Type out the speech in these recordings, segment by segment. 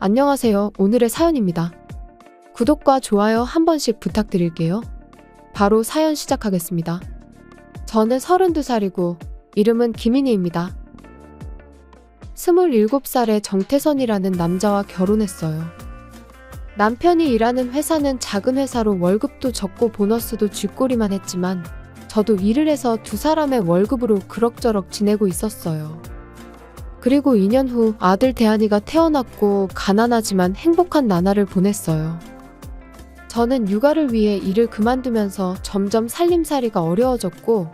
안녕하세요. 오늘의 사연입니다. 구독과 좋아요 한 번씩 부탁드릴게요. 바로 사연 시작하겠습니다. 저는 32살이고 이름은 김인희입니다. 27살에 정태선이라는 남자와 결혼했어요. 남편이 일하는 회사는 작은 회사로 월급도 적고 보너스도 쥐꼬리만 했지만 저도 일을 해서 두 사람의 월급으로 그럭저럭 지내고 있었어요. 그리고 2년 후 아들 대한이가 태어났고 가난하지만 행복한 나날을 보냈어요. 저는 육아를 위해 일을 그만두면서 점점 살림살이가 어려워졌고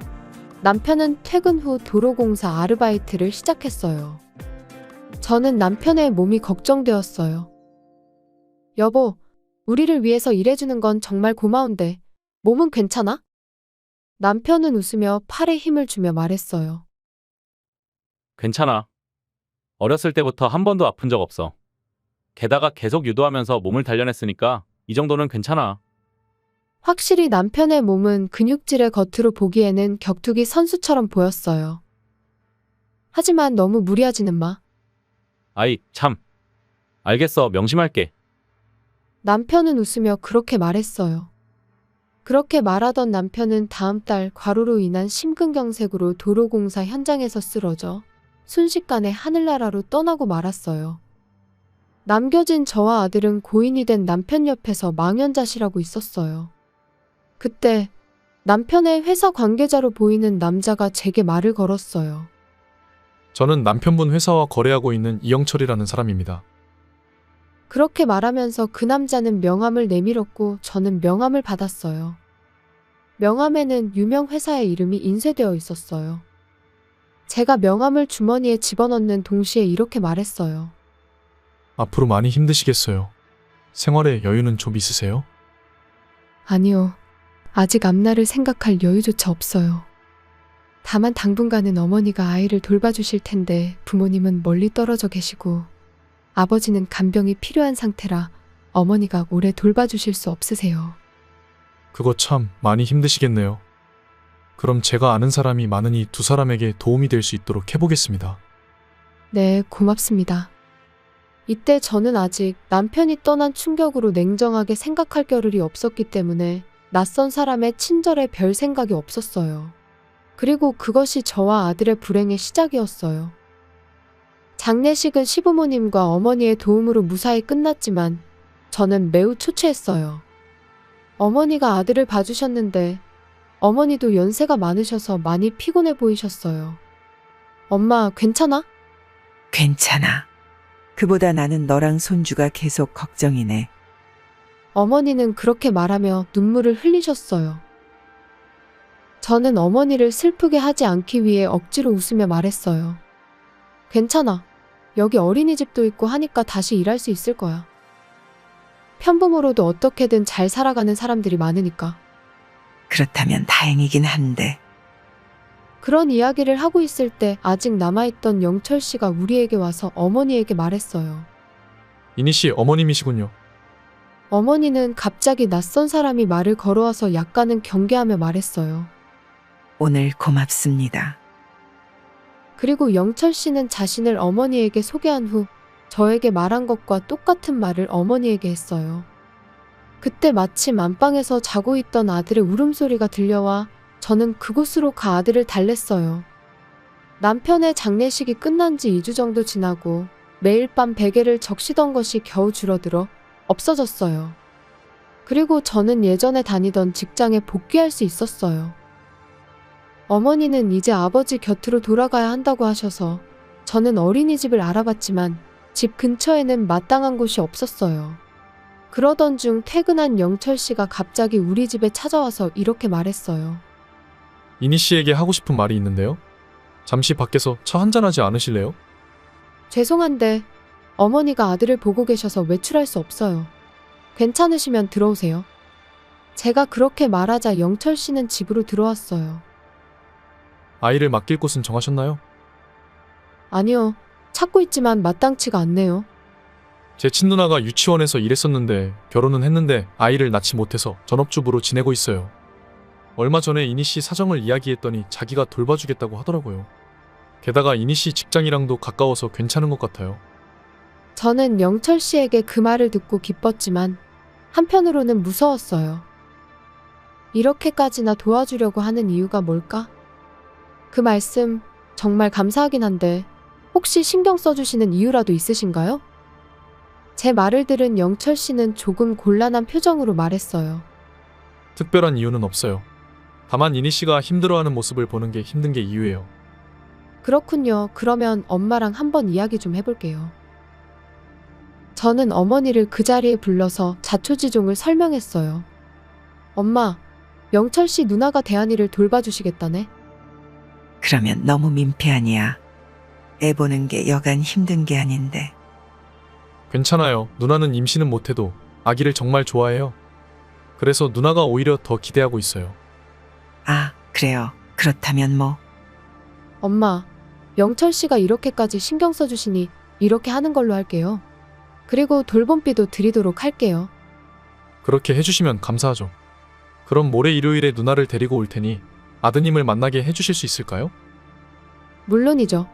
남편은 퇴근 후 도로공사 아르바이트를 시작했어요. 저는 남편의 몸이 걱정되었어요. 여보, 우리를 위해서 일해주는 건 정말 고마운데 몸은 괜찮아? 남편은 웃으며 팔에 힘을 주며 말했어요. 괜찮아. 어렸을 때부터 한 번도 아픈 적 없어. 게다가 계속 유도하면서 몸을 단련했으니까 이 정도는 괜찮아. 확실히 남편의 몸은 근육질의 겉으로 보기에는 격투기 선수처럼 보였어요. 하지만 너무 무리하지는 마. 아이, 참. 알겠어, 명심할게. 남편은 웃으며 그렇게 말했어요. 그렇게 말하던 남편은 다음 달 과로로 인한 심근경색으로 도로공사 현장에서 쓰러져 순식간에 하늘나라로 떠나고 말았어요. 남겨진 저와 아들은 고인이 된 남편 옆에서 망연자실하고 있었어요. 그때 남편의 회사 관계자로 보이는 남자가 제게 말을 걸었어요. 저는 남편분 회사와 거래하고 있는 이영철이라는 사람입니다. 그렇게 말하면서 그 남자는 명함을 내밀었고 저는 명함을 받았어요. 명함에는 유명 회사의 이름이 인쇄되어 있었어요. 제가 명함을 주머니에 집어넣는 동시에 이렇게 말했어요. 앞으로 많이 힘드시겠어요. 생활에 여유는 좀 있으세요? 아니요. 아직 앞날을 생각할 여유조차 없어요. 다만 당분간은 어머니가 아이를 돌봐주실 텐데 부모님은 멀리 떨어져 계시고 아버지는 간병이 필요한 상태라 어머니가 오래 돌봐주실 수 없으세요. 그거 참 많이 힘드시겠네요. 그럼 제가 아는 사람이 많으니 두 사람에게 도움이 될 수 있도록 해보겠습니다. 네, 고맙습니다. 이때 저는 아직 남편이 떠난 충격으로 냉정하게 생각할 겨를이 없었기 때문에 낯선 사람의 친절에 별 생각이 없었어요. 그리고 그것이 저와 아들의 불행의 시작이었어요. 장례식은 시부모님과 어머니의 도움으로 무사히 끝났지만 저는 매우 초췌했어요. 어머니가 아들을 봐주셨는데 어머니도 연세가 많으셔서 많이 피곤해 보이셨어요. 엄마, 괜찮아? 괜찮아. 그보다 나는 너랑 손주가 계속 걱정이네. 어머니는 그렇게 말하며 눈물을 흘리셨어요. 저는 어머니를 슬프게 하지 않기 위해 억지로 웃으며 말했어요. 괜찮아. 여기 어린이집도 있고 하니까 다시 일할 수 있을 거야. 편부모로도 어떻게든 잘 살아가는 사람들이 많으니까. 그렇다면 다행이긴 한데. 그런 이야기를 하고 있을 때 아직 남아있던 영철 씨가 우리에게 와서 어머니에게 말했어요. 이니 씨 어머님이시군요. 어머니는 갑자기 낯선 사람이 말을 걸어와서 약간은 경계하며 말했어요. 오늘 고맙습니다. 그리고 영철 씨는 자신을 어머니에게 소개한 후 저에게 말한 것과 똑같은 말을 어머니에게 했어요. 그때 마침 안방에서 자고 있던 아들의 울음소리가 들려와 저는 그곳으로 가 아들을 달랬어요. 남편의 장례식이 끝난 지 2주 정도 지나고 매일 밤 베개를 적시던 것이 겨우 줄어들어 없어졌어요. 그리고 저는 예전에 다니던 직장에 복귀할 수 있었어요. 어머니는 이제 아버지 곁으로 돌아가야 한다고 하셔서 저는 어린이집을 알아봤지만 집 근처에는 마땅한 곳이 없었어요. 그러던 중 퇴근한 영철 씨가 갑자기 우리 집에 찾아와서 이렇게 말했어요. 이니 씨에게 하고 싶은 말이 있는데요. 잠시 밖에서 차 한잔하지 않으실래요? 죄송한데 어머니가 아들을 보고 계셔서 외출할 수 없어요. 괜찮으시면 들어오세요. 제가 그렇게 말하자 영철 씨는 집으로 들어왔어요. 아이를 맡길 곳은 정하셨나요? 아니요. 찾고 있지만 마땅치가 않네요. 제 친누나가 유치원에서 일했었는데 결혼은 했는데 아이를 낳지 못해서 전업주부로 지내고 있어요. 얼마 전에 이니 씨 사정을 이야기했더니 자기가 돌봐주겠다고 하더라고요. 게다가 이니 씨 직장이랑도 가까워서 괜찮은 것 같아요. 저는 영철 씨에게 그 말을 듣고 기뻤지만 한편으로는 무서웠어요. 이렇게까지나 도와주려고 하는 이유가 뭘까? 그 말씀 정말 감사하긴 한데 혹시 신경 써주시는 이유라도 있으신가요? 제 말을 들은 영철 씨는 조금 곤란한 표정으로 말했어요. 특별한 이유는 없어요. 다만 이니 씨가 힘들어하는 모습을 보는 게 힘든 게 이유예요. 그렇군요. 그러면 엄마랑 한번 이야기 좀 해볼게요. 저는 어머니를 그 자리에 불러서 자초지종을 설명했어요. 엄마, 영철 씨 누나가 대한이를 돌봐주시겠다네. 그러면 너무 민폐아니야. 애 보는 게 여간 힘든 게 아닌데. 괜찮아요. 누나는 임신은 못해도 아기를 정말 좋아해요. 그래서 누나가 오히려 더 기대하고 있어요. 아, 그래요. 그렇다면 뭐. 엄마, 영철 씨가 이렇게까지 신경 써주시니 이렇게 하는 걸로 할게요. 그리고 돌봄비도 드리도록 할게요. 그렇게 해주시면 감사하죠. 그럼 모레 일요일에 누나를 데리고 올 테니 아드님을 만나게 해주실 수 있을까요? 물론이죠.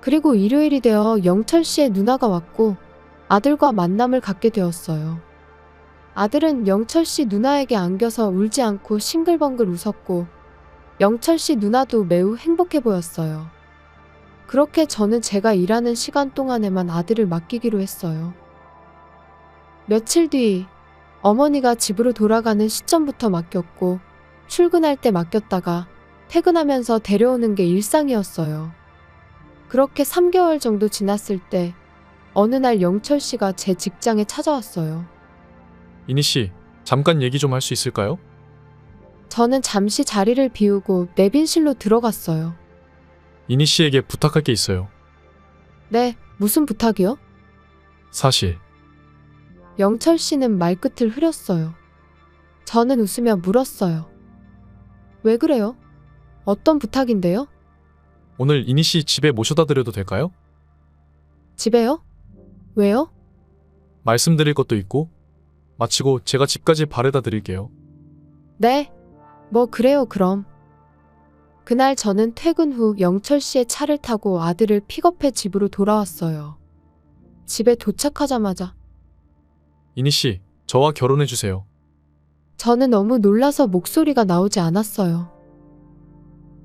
그리고 일요일이 되어 영철 씨의 누나가 왔고 아들과 만남을 갖게 되었어요. 아들은 영철 씨 누나에게 안겨서 울지 않고 싱글벙글 웃었고 영철 씨 누나도 매우 행복해 보였어요. 그렇게 저는 제가 일하는 시간 동안에만 아들을 맡기기로 했어요. 며칠 뒤 어머니가 집으로 돌아가는 시점부터 맡겼고 출근할 때 맡겼다가 퇴근하면서 데려오는 게 일상이었어요. 그렇게 3개월 정도 지났을 때 어느 날 영철 씨가 제 직장에 찾아왔어요. 이니 씨, 잠깐 얘기 좀 할 수 있을까요? 저는 잠시 자리를 비우고 내빈실로 들어갔어요. 이니 씨에게 부탁할 게 있어요. 네, 무슨 부탁이요? 사실 영철 씨는 말끝을 흐렸어요. 저는 웃으며 물었어요. 왜 그래요? 어떤 부탁인데요? 오늘 이니 씨 집에 모셔다 드려도 될까요? 집에요? 왜요? 말씀드릴 것도 있고 마치고 제가 집까지 바래다 드릴게요. 네, 뭐 그래요 그럼. 그날 저는 퇴근 후 영철 씨의 차를 타고 아들을 픽업해 집으로 돌아왔어요. 집에 도착하자마자 이니 씨, 저와 결혼해 주세요. 저는 너무 놀라서 목소리가 나오지 않았어요.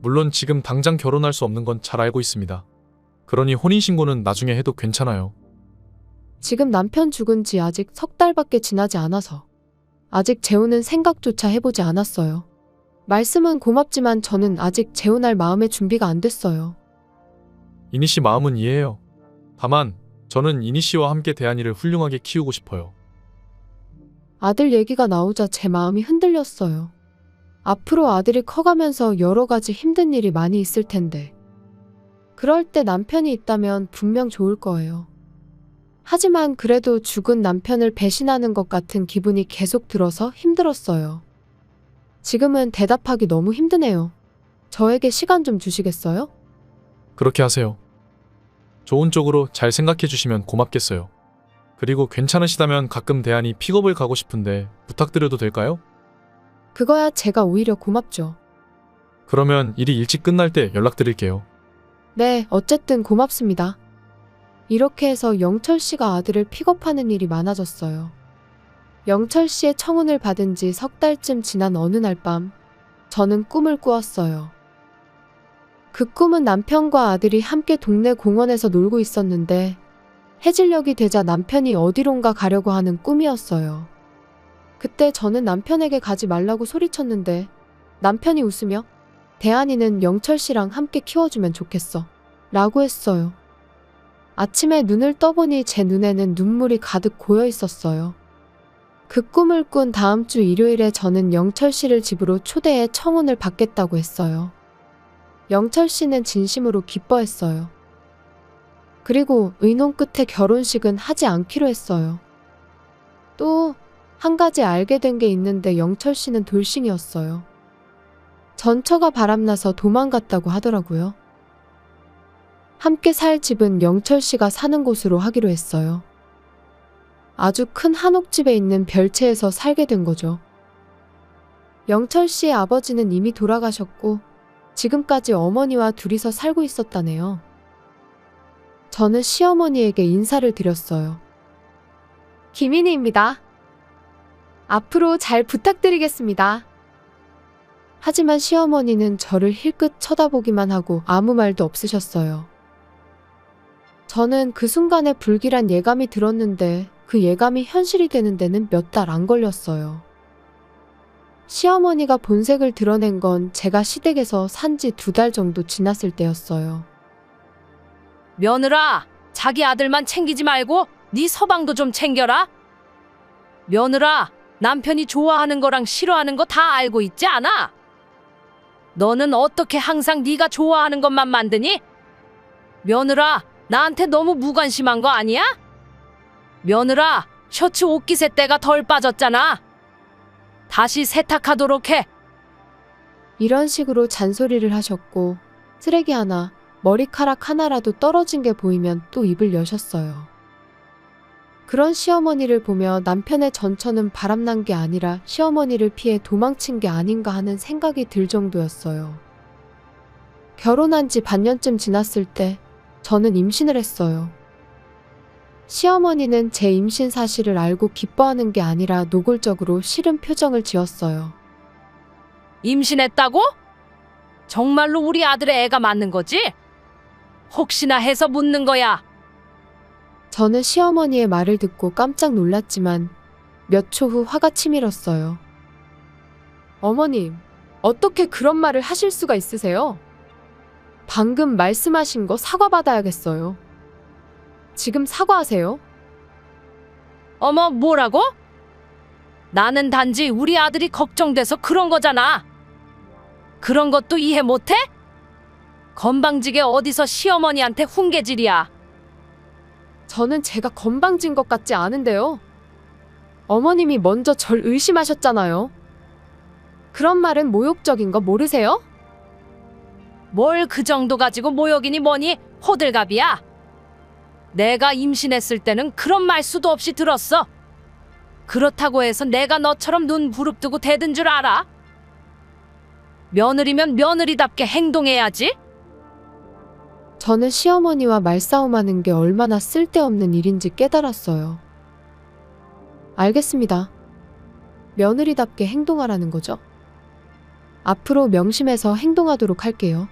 물론 지금 당장 결혼할 수 없는 건 잘 알고 있습니다. 그러니 혼인신고는 나중에 해도 괜찮아요. 지금 남편 죽은 지 아직 3달밖에 지나지 않아서 아직 재혼은 생각조차 해보지 않았어요. 말씀은 고맙지만 저는 아직 재혼할 마음의 준비가 안 됐어요. 이니 씨 마음은 이해해요. 다만 저는 이니 씨와 함께 대한이를 훌륭하게 키우고 싶어요. 아들 얘기가 나오자 제 마음이 흔들렸어요. 앞으로 아들이 커가면서 여러 가지 힘든 일이 많이 있을 텐데 그럴 때 남편이 있다면 분명 좋을 거예요. 하지만 그래도 죽은 남편을 배신하는 것 같은 기분이 계속 들어서 힘들었어요. 지금은 대답하기 너무 힘드네요. 저에게 시간 좀 주시겠어요? 그렇게 하세요. 좋은 쪽으로 잘 생각해 주시면 고맙겠어요. 그리고 괜찮으시다면 가끔 대한이 픽업을 가고 싶은데 부탁드려도 될까요? 그거야 제가 오히려 고맙죠. 그러면 일이 일찍 끝날 때 연락드릴게요. 네, 어쨌든 고맙습니다. 이렇게 해서 영철 씨가 아들을 픽업하는 일이 많아졌어요. 영철 씨의 청혼을 받은 지 3달쯤 지난 어느 날 밤, 저는 꿈을 꾸었어요. 그 꿈은 남편과 아들이 함께 동네 공원에서 놀고 있었는데 해질녘이 되자 남편이 어디론가 가려고 하는 꿈이었어요. 그때 저는 남편에게 가지 말라고 소리쳤는데 남편이 웃으며 대한이는 영철 씨랑 함께 키워주면 좋겠어 라고 했어요. 아침에 눈을 떠보니 제 눈에는 눈물이 가득 고여 있었어요. 그 꿈을 꾼 다음 주 일요일에 저는 영철 씨를 집으로 초대해 청혼을 받겠다고 했어요. 영철 씨는 진심으로 기뻐했어요. 그리고 의논 끝에 결혼식은 하지 않기로 했어요. 또 한 가지 알게 된 게 있는데 영철 씨는 돌싱이었어요. 전처가 바람나서 도망갔다고 하더라고요. 함께 살 집은 영철 씨가 사는 곳으로 하기로 했어요. 아주 큰 한옥집에 있는 별채에서 살게 된 거죠. 영철 씨의 아버지는 이미 돌아가셨고 지금까지 어머니와 둘이서 살고 있었다네요. 저는 시어머니에게 인사를 드렸어요. 김인희입니다. 앞으로 잘 부탁드리겠습니다. 하지만 시어머니는 저를 힐끗 쳐다보기만 하고 아무 말도 없으셨어요. 저는 그 순간에 불길한 예감이 들었는데 그 예감이 현실이 되는 데는 몇 달 안 걸렸어요. 시어머니가 본색을 드러낸 건 제가 시댁에서 산지 2달 정도 지났을 때였어요. 며느라, 자기 아들만 챙기지 말고 네 서방도 좀 챙겨라. 며느라, 남편이 좋아하는 거랑 싫어하는 거 다 알고 있지 않아? 너는 어떻게 항상 네가 좋아하는 것만 만드니? 며느라, 나한테 너무 무관심한 거 아니야? 며느라, 셔츠 옷깃에 때가 덜 빠졌잖아. 다시 세탁하도록 해. 이런 식으로 잔소리를 하셨고 쓰레기 하나, 머리카락 하나라도 떨어진 게 보이면 또 입을 여셨어요. 그런 시어머니를 보며 남편의 전처는 바람난 게 아니라 시어머니를 피해 도망친 게 아닌가 하는 생각이 들 정도였어요. 결혼한 지 반년쯤 지났을 때 저는 임신을 했어요. 시어머니는 제 임신 사실을 알고 기뻐하는 게 아니라 노골적으로 싫은 표정을 지었어요. 임신했다고? 정말로 우리 아들의 애가 맞는 거지? 혹시나 해서 묻는 거야. 저는 시어머니의 말을 듣고 깜짝 놀랐지만 몇 초 후 화가 치밀었어요. 어머님, 어떻게 그런 말을 하실 수가 있으세요? 방금 말씀하신 거 사과받아야겠어요. 지금 사과하세요. 어머, 뭐라고? 나는 단지 우리 아들이 걱정돼서 그런 거잖아. 그런 것도 이해 못해? 건방지게 어디서 시어머니한테 훈계질이야. 저는 제가 건방진 것 같지 않은데요. 어머님이 먼저 절 의심하셨잖아요. 그런 말은 모욕적인 거 모르세요? 뭘 그 정도 가지고 모욕이니 뭐니 호들갑이야. 내가 임신했을 때는 그런 말수도 없이 들었어. 그렇다고 해서 내가 너처럼 눈 부릅뜨고 대든 줄 알아? 며느리면 며느리답게 행동해야지. 저는 시어머니와 말싸움하는 게 얼마나 쓸데없는 일인지 깨달았어요. 알겠습니다. 며느리답게 행동하라는 거죠. 앞으로 명심해서 행동하도록 할게요.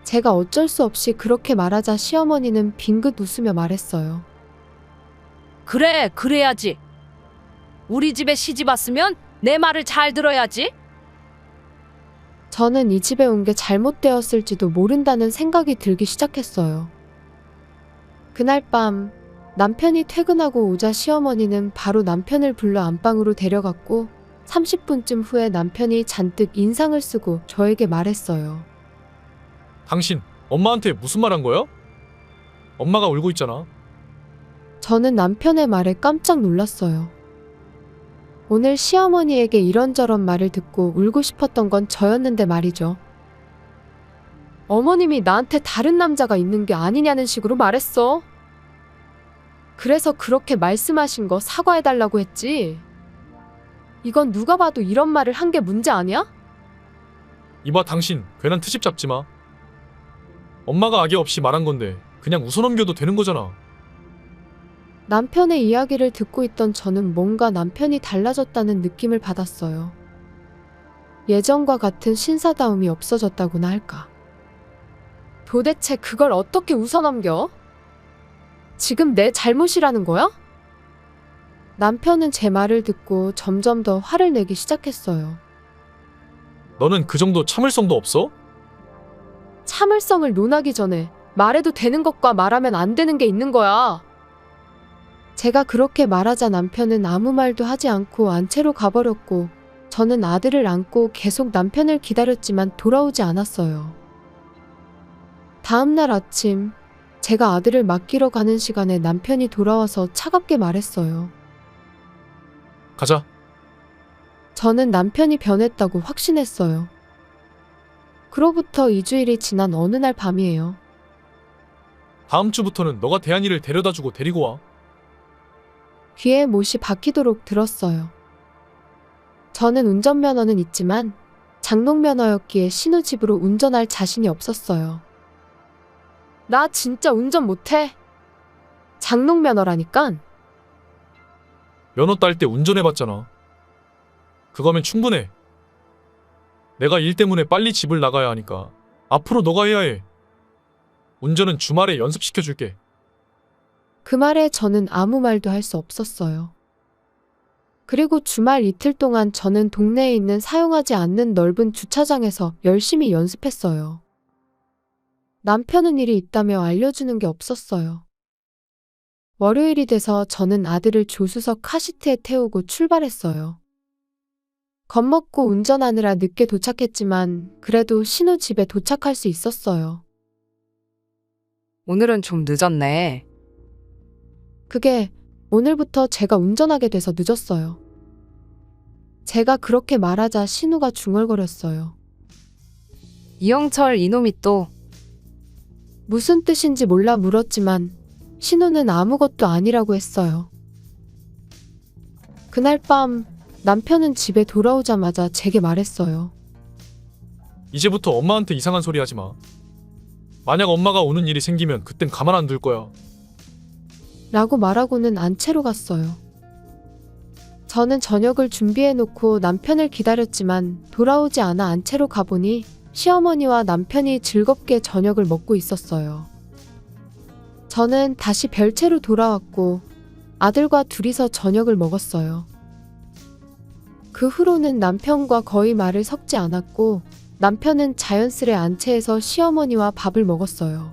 제가 어쩔 수 없이 그렇게 말하자 시어머니는 빙긋 웃으며 말했어요. 그래, 그래야지. 우리 집에 시집 왔으면 내 말을 잘 들어야지. 저는 이 집에 온 게 잘못되었을지도 모른다는 생각이 들기 시작했어요. 그날 밤 남편이 퇴근하고 오자 시어머니는 바로 남편을 불러 안방으로 데려갔고 30분쯤 후에 남편이 잔뜩 인상을 쓰고 저에게 말했어요. 당신 엄마한테 무슨 말 한 거야? 엄마가 울고 있잖아. 저는 남편의 말에 깜짝 놀랐어요. 오늘 시어머니에게 이런저런 말을 듣고 울고 싶었던 건 저였는데 말이죠. 어머님이 나한테 다른 남자가 있는 게 아니냐는 식으로 말했어. 그래서 그렇게 말씀하신 거 사과해달라고 했지. 이건 누가 봐도 이런 말을 한 게 문제 아니야? 이봐 당신 괜한 트집 잡지 마. 엄마가 악의 없이 말한 건데 그냥 웃어넘겨도 되는 거잖아. 남편의 이야기를 듣고 있던 저는 뭔가 남편이 달라졌다는 느낌을 받았어요. 예전과 같은 신사다움이 없어졌다고나 할까. 도대체 그걸 어떻게 웃어넘겨? 지금 내 잘못이라는 거야? 남편은 제 말을 듣고 점점 더 화를 내기 시작했어요. 너는 그 정도 참을성도 없어? 참을성을 논하기 전에 말해도 되는 것과 말하면 안 되는 게 있는 거야. 제가 그렇게 말하자 남편은 아무 말도 하지 않고 안채로 가버렸고 저는 아들을 안고 계속 남편을 기다렸지만 돌아오지 않았어요. 다음 날 아침 제가 아들을 맡기러 가는 시간에 남편이 돌아와서 차갑게 말했어요. 가자. 저는 남편이 변했다고 확신했어요. 그로부터 2주일이 지난 어느 날 밤이에요. 다음 주부터는 너가 대한이를 데려다주고 데리고 와. 귀에 못이 박히도록 들었어요. 저는 운전면허는 있지만 장롱면허였기에 신우집으로 운전할 자신이 없었어요. 나 진짜 운전 못해. 장롱 면허라니깐. 면허 딸 때 운전해봤잖아. 그거면 충분해. 내가 일 때문에 빨리 집을 나가야 하니까 앞으로 너가 해야 해. 운전은 주말에 연습시켜줄게. 그 말에 저는 아무 말도 할 수 없었어요. 그리고 주말 이틀 동안 저는 동네에 있는 사용하지 않는 넓은 주차장에서 열심히 연습했어요. 남편은 일이 있다며 알려주는 게 없었어요. 월요일이 돼서 저는 아들을 조수석 카시트에 태우고 출발했어요. 겁먹고 운전하느라 늦게 도착했지만 그래도 신우 집에 도착할 수 있었어요. 오늘은 좀 늦었네. 그게 오늘부터 제가 운전하게 돼서 늦었어요. 제가 그렇게 말하자 신우가 중얼거렸어요. 이영철 이놈이 또. 무슨 뜻인지 몰라 물었지만 신우는 아무것도 아니라고 했어요. 그날 밤 남편은 집에 돌아오자마자 제게 말했어요. 이제부터 엄마한테 이상한 소리 하지 마. 만약 엄마가 오는 일이 생기면 그땐 가만 안 둘 거야. 라고 말하고는 안채로 갔어요. 저는 저녁을 준비해놓고 남편을 기다렸지만 돌아오지 않아 안채로 가보니 시어머니와 남편이 즐겁게 저녁을 먹고 있었어요. 저는 다시 별채로 돌아왔고 아들과 둘이서 저녁을 먹었어요. 그 후로는 남편과 거의 말을 섞지 않았고 남편은 자연스레 안채에서 시어머니와 밥을 먹었어요.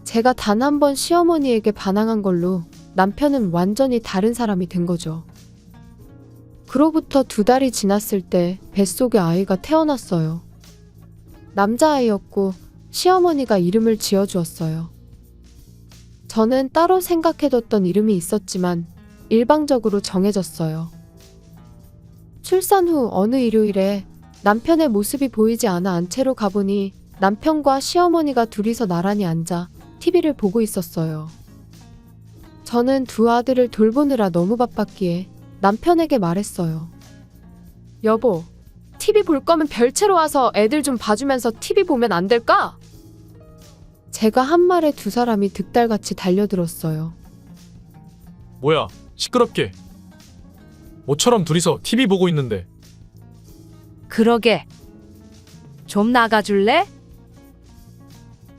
제가 단 한 번 시어머니에게 반항한 걸로 남편은 완전히 다른 사람이 된 거죠. 그로부터 2달이 지났을 때 뱃속에 아이가 태어났어요. 남자아이였고 시어머니가 이름을 지어주었어요. 저는 따로 생각해뒀던 이름이 있었지만 일방적으로 정해졌어요. 출산 후 어느 일요일에 남편의 모습이 보이지 않아 안채로 가보니 남편과 시어머니가 둘이서 나란히 앉아 TV를 보고 있었어요. 저는 두 아들을 돌보느라 너무 바빴기에 남편에게 말했어요. 여보, TV 볼 거면 별채로 와서 애들 좀 봐주면서 TV 보면 안 될까? 제가 한 말에 두 사람이 득달같이 달려들었어요. 뭐야, 시끄럽게. 모처럼 둘이서 TV 보고 있는데. 그러게. 좀 나가줄래?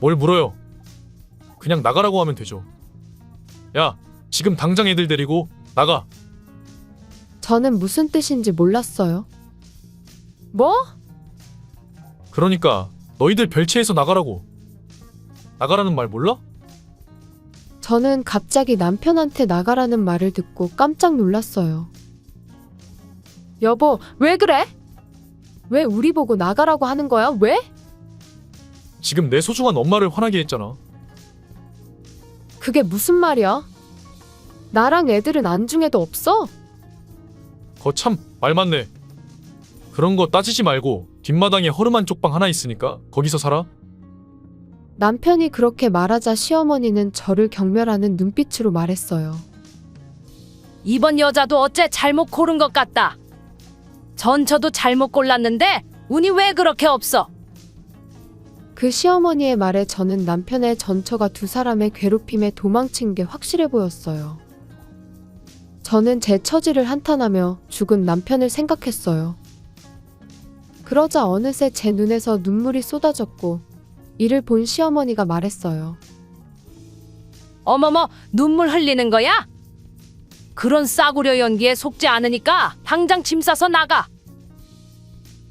뭘 물어요? 그냥 나가라고 하면 되죠. 야, 지금 당장 애들 데리고 나가. 저는 무슨 뜻인지 몰랐어요. 뭐? 그러니까 너희들 별채에서 나가라고. 나가라는 말 몰라? 저는 갑자기 남편한테 나가라는 말을 듣고 깜짝 놀랐어요. 여보, 왜 그래? 왜 우리 보고 나가라고 하는 거야? 왜? 지금 내 소중한 엄마를 화나게 했잖아. 그게 무슨 말이야? 나랑 애들은 안중에도 없어? 거참 말 많네. 그런 거 따지지 말고 뒷마당에 허름한 쪽방 하나 있으니까 거기서 살아. 남편이 그렇게 말하자 시어머니는 저를 경멸하는 눈빛으로 말했어요. 이번 여자도 어째 잘못 고른 것 같다. 전처도 잘못 골랐는데 운이 왜 그렇게 없어? 그 시어머니의 말에 저는 남편의 전처가 두 사람의 괴롭힘에 도망친 게 확실해 보였어요. 저는 제 처지를 한탄하며 죽은 남편을 생각했어요. 그러자 어느새 제 눈에서 눈물이 쏟아졌고 이를 본 시어머니가 말했어요. 어머머, 눈물 흘리는 거야? 그런 싸구려 연기에 속지 않으니까 당장 짐 싸서 나가.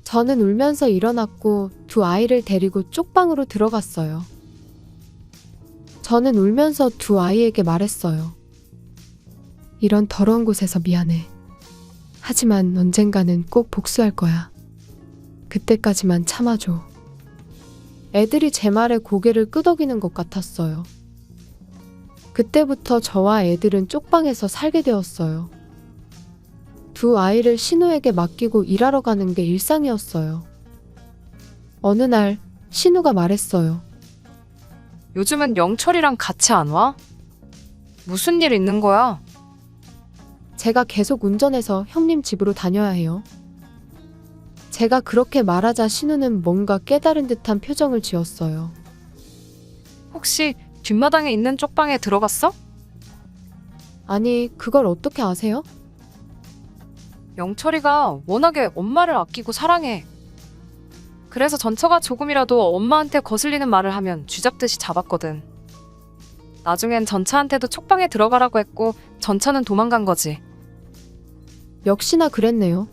저는 울면서 일어났고 두 아이를 데리고 쪽방으로 들어갔어요. 저는 울면서 두 아이에게 말했어요. 이런 더러운 곳에서 미안해. 하지만 언젠가는 꼭 복수할 거야. 그때까지만 참아줘. 애들이 제 말에 고개를 끄덕이는 것 같았어요. 그때부터 저와 애들은 쪽방에서 살게 되었어요. 두 아이를 신우에게 맡기고 일하러 가는 게 일상이었어요. 어느 날 신우가 말했어요. 요즘은 영철이랑 같이 안 와? 무슨 일 있는 거야? 제가 계속 운전해서 형님 집으로 다녀야 해요. 제가 그렇게 말하자 신우는 뭔가 깨달은 듯한 표정을 지었어요. 혹시 뒷마당에 있는 쪽방에 들어갔어? 아니, 그걸 어떻게 아세요? 영철이가 워낙에 엄마를 아끼고 사랑해. 그래서 전처가 조금이라도 엄마한테 거슬리는 말을 하면 쥐잡듯이 잡았거든. 나중엔 전처한테도 촉방에 들어가라고 했고 전처는 도망간 거지. 역시나 그랬네요.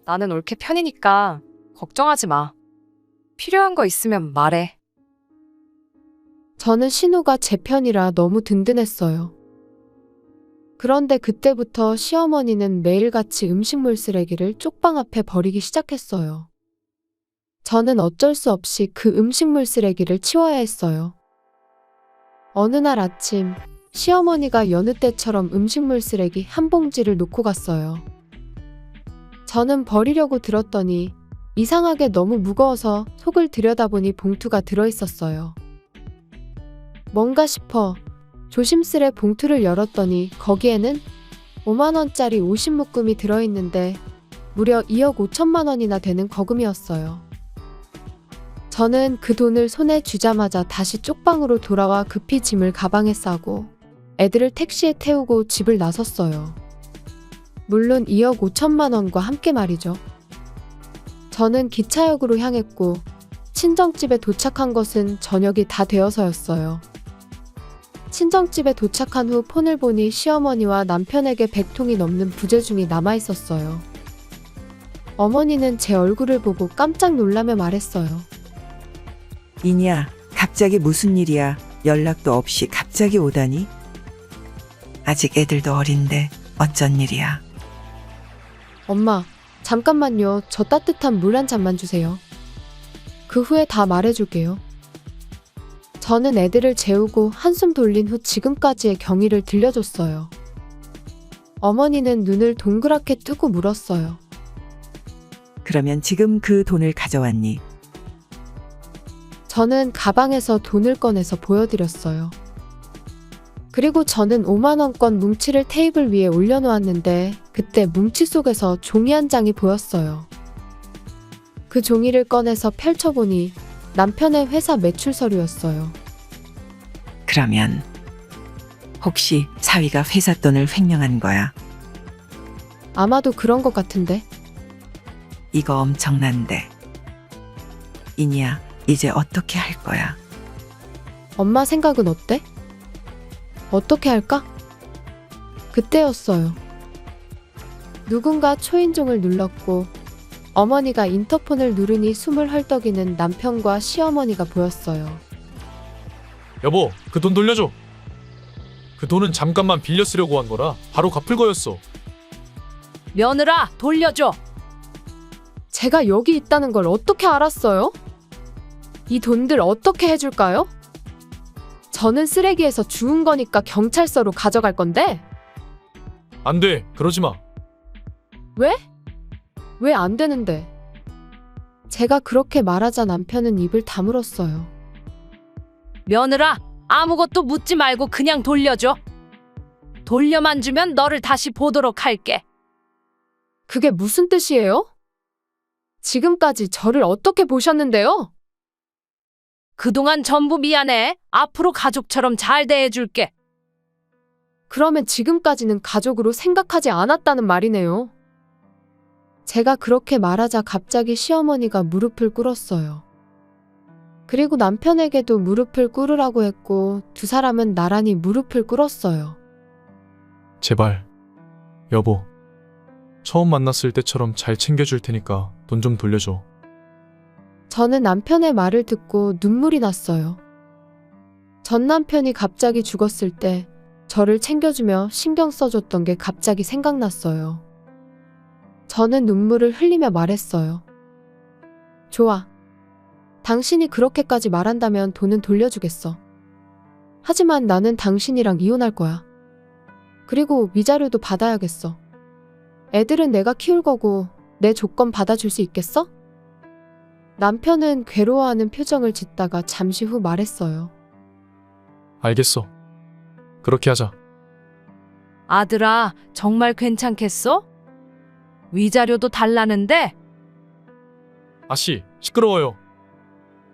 나는 옳게 편이니까 걱정하지 마. 필요한 거 있으면 말해. 저는 신우가 제 편이라 너무 든든했어요. 그런데 그때부터 시어머니는 매일같이 음식물 쓰레기를 쪽방 앞에 버리기 시작했어요. 저는 어쩔 수 없이 그 음식물 쓰레기를 치워야 했어요. 어느 날 아침, 시어머니가 여느 때처럼 음식물 쓰레기 한 봉지를 놓고 갔어요. 저는 버리려고 들었더니 이상하게 너무 무거워서 속을 들여다보니 봉투가 들어있었어요. 뭔가 싶어 조심스레 봉투를 열었더니 거기에는 5만원짜리 50묶음이 들어있는데 무려 2억 5천만 원이나 되는 거금이었어요. 저는 그 돈을 손에 쥐자마자 다시 쪽방으로 돌아와 급히 짐을 가방에 싸고 애들을 택시에 태우고 집을 나섰어요. 물론 2억 5천만 원과 함께 말이죠. 저는 기차역으로 향했고 친정집에 도착한 것은 저녁이 다 되어서였어요. 친정집에 도착한 후 폰을 보니 시어머니와 남편에게 100통이 넘는 부재중이 남아있었어요. 어머니는 제 얼굴을 보고 깜짝 놀라며 말했어요. 이니야, 갑자기 무슨 일이야? 연락도 없이 갑자기 오다니? 아직 애들도 어린데 어쩐 일이야? 엄마, 잠깐만요. 저 따뜻한 물 한 잔만 주세요. 그 후에 다 말해줄게요. 저는 애들을 재우고 한숨 돌린 후 지금까지의 경위를 들려줬어요. 어머니는 눈을 동그랗게 뜨고 물었어요. 그러면 지금 그 돈을 가져왔니? 저는 가방에서 돈을 꺼내서 보여드렸어요. 그리고 저는 5만원권 뭉치를 테이블 위에 올려놓았는데 그때 뭉치 속에서 종이 한 장이 보였어요. 그 종이를 꺼내서 펼쳐보니 남편의 회사 매출 서류였어요. 그러면 혹시 사위가 회사 돈을 횡령한 거야? 아마도 그런 것 같은데. 이거 엄청난데. 이니야, 이제 어떻게 할 거야? 엄마 생각은 어때? 어떻게 할까? 그때였어요. 누군가 초인종을 눌렀고 어머니가 인터폰을 누르니 숨을 헐떡이는 남편과 시어머니가 보였어요. 여보, 그 돈 돌려줘. 그 돈은 잠깐만 빌려 쓰려고 한 거라 바로 갚을 거였어. 며느라, 돌려줘. 제가 여기 있다는 걸 어떻게 알았어요? 이 돈들 어떻게 해줄까요? 저는 쓰레기에서 주운 거니까 경찰서로 가져갈 건데. 안 돼, 그러지 마. 왜? 왜 안 되는데? 제가 그렇게 말하자 남편은 입을 다물었어요. 며느라, 아무것도 묻지 말고 그냥 돌려줘. 돌려만 주면 너를 다시 보도록 할게. 그게 무슨 뜻이에요? 지금까지 저를 어떻게 보셨는데요? 그동안 전부 미안해. 앞으로 가족처럼 잘 대해줄게. 그러면 지금까지는 가족으로 생각하지 않았다는 말이네요. 제가 그렇게 말하자 갑자기 시어머니가 무릎을 꿇었어요. 그리고 남편에게도 무릎을 꿇으라고 했고 두 사람은 나란히 무릎을 꿇었어요. 제발, 여보. 처음 만났을 때처럼 잘 챙겨줄 테니까 돈 좀 돌려줘. 저는 남편의 말을 듣고 눈물이 났어요. 전 남편이 갑자기 죽었을 때 저를 챙겨주며 신경 써줬던 게 갑자기 생각났어요. 저는 눈물을 흘리며 말했어요. 좋아. 당신이 그렇게까지 말한다면 돈은 돌려주겠어. 하지만 나는 당신이랑 이혼할 거야. 그리고 위자료도 받아야겠어. 애들은 내가 키울 거고 내 조건 받아줄 수 있겠어? 남편은 괴로워하는 표정을 짓다가 잠시 후 말했어요. 알겠어. 그렇게 하자. 아들아, 정말 괜찮겠어? 위자료도 달라는데? 아씨, 시끄러워요.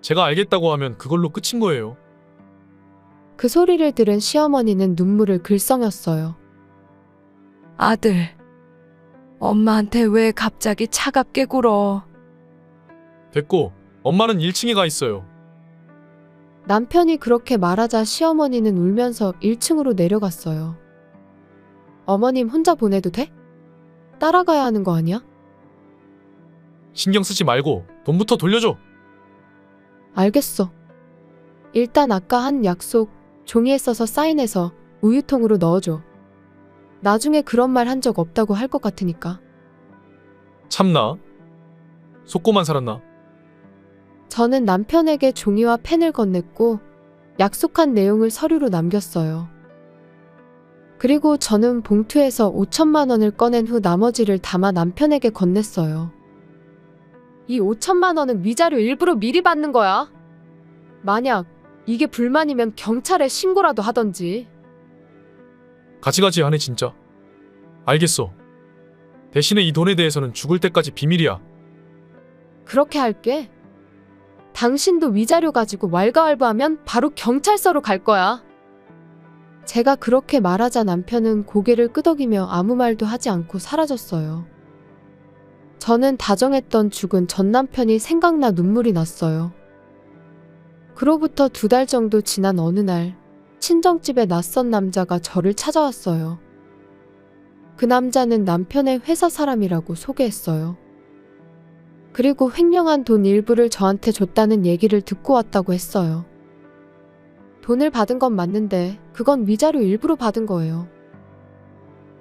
제가 알겠다고 하면 그걸로 끝인 거예요. 그 소리를 들은 시어머니는 눈물을 글썽였어요. 아들, 엄마한테 왜 갑자기 차갑게 굴어? 됐고, 엄마는 1층에 가 있어요. 남편이 그렇게 말하자 시어머니는 울면서 1층으로 내려갔어요. 어머님 혼자 보내도 돼? 따라가야 하는 거 아니야? 신경 쓰지 말고 돈부터 돌려줘. 알겠어. 일단 아까 한 약속 종이에 써서 사인해서 우유통으로 넣어줘. 나중에 그런 말 한 적 없다고 할 것 같으니까. 참나. 속고만 살았나? 저는 남편에게 종이와 펜을 건넸고 약속한 내용을 서류로 남겼어요. 그리고 저는 봉투에서 5천만 원을 꺼낸 후 나머지를 담아 남편에게 건넸어요. 이 5천만 원은 위자료 일부러 미리 받는 거야. 만약 이게 불만이면 경찰에 신고라도 하던지. 가지가지 하네 진짜. 알겠어. 대신에 이 돈에 대해서는 죽을 때까지 비밀이야. 그렇게 할게. 당신도 위자료 가지고 왈가왈부하면 바로 경찰서로 갈 거야. 제가 그렇게 말하자 남편은 고개를 끄덕이며 아무 말도 하지 않고 사라졌어요. 저는 다정했던 죽은 전 남편이 생각나 눈물이 났어요. 그로부터 2달 정도 지난 어느 날 친정집에 낯선 남자가 저를 찾아왔어요. 그 남자는 남편의 회사 사람이라고 소개했어요. 그리고 횡령한 돈 일부를 저한테 줬다는 얘기를 듣고 왔다고 했어요. 돈을 받은 건 맞는데 그건 위자료 일부로 받은 거예요.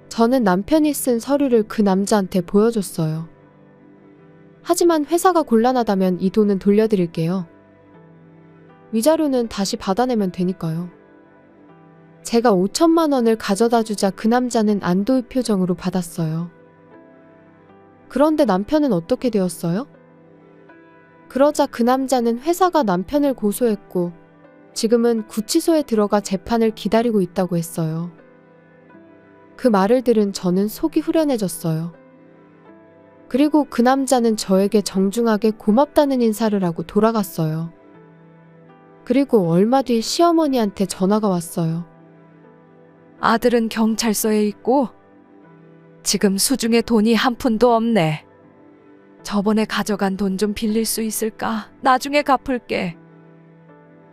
저는 남편이 쓴 서류를 그 남자한테 보여줬어요. 하지만 회사가 곤란하다면 이 돈은 돌려드릴게요. 위자료는 다시 받아내면 되니까요. 제가 5천만 원을 가져다 주자 그 남자는 안도의 표정으로 받았어요. 그런데 남편은 어떻게 되었어요? 그러자 그 남자는 회사가 남편을 고소했고 지금은 구치소에 들어가 재판을 기다리고 있다고 했어요. 그 말을 들은 저는 속이 후련해졌어요. 그리고 그 남자는 저에게 정중하게 고맙다는 인사를 하고 돌아갔어요. 그리고 얼마 뒤 시어머니한테 전화가 왔어요. 아들은 경찰서에 있고 지금 수중에 돈이 한 푼도 없네. 저번에 가져간 돈 좀 빌릴 수 있을까? 나중에 갚을게.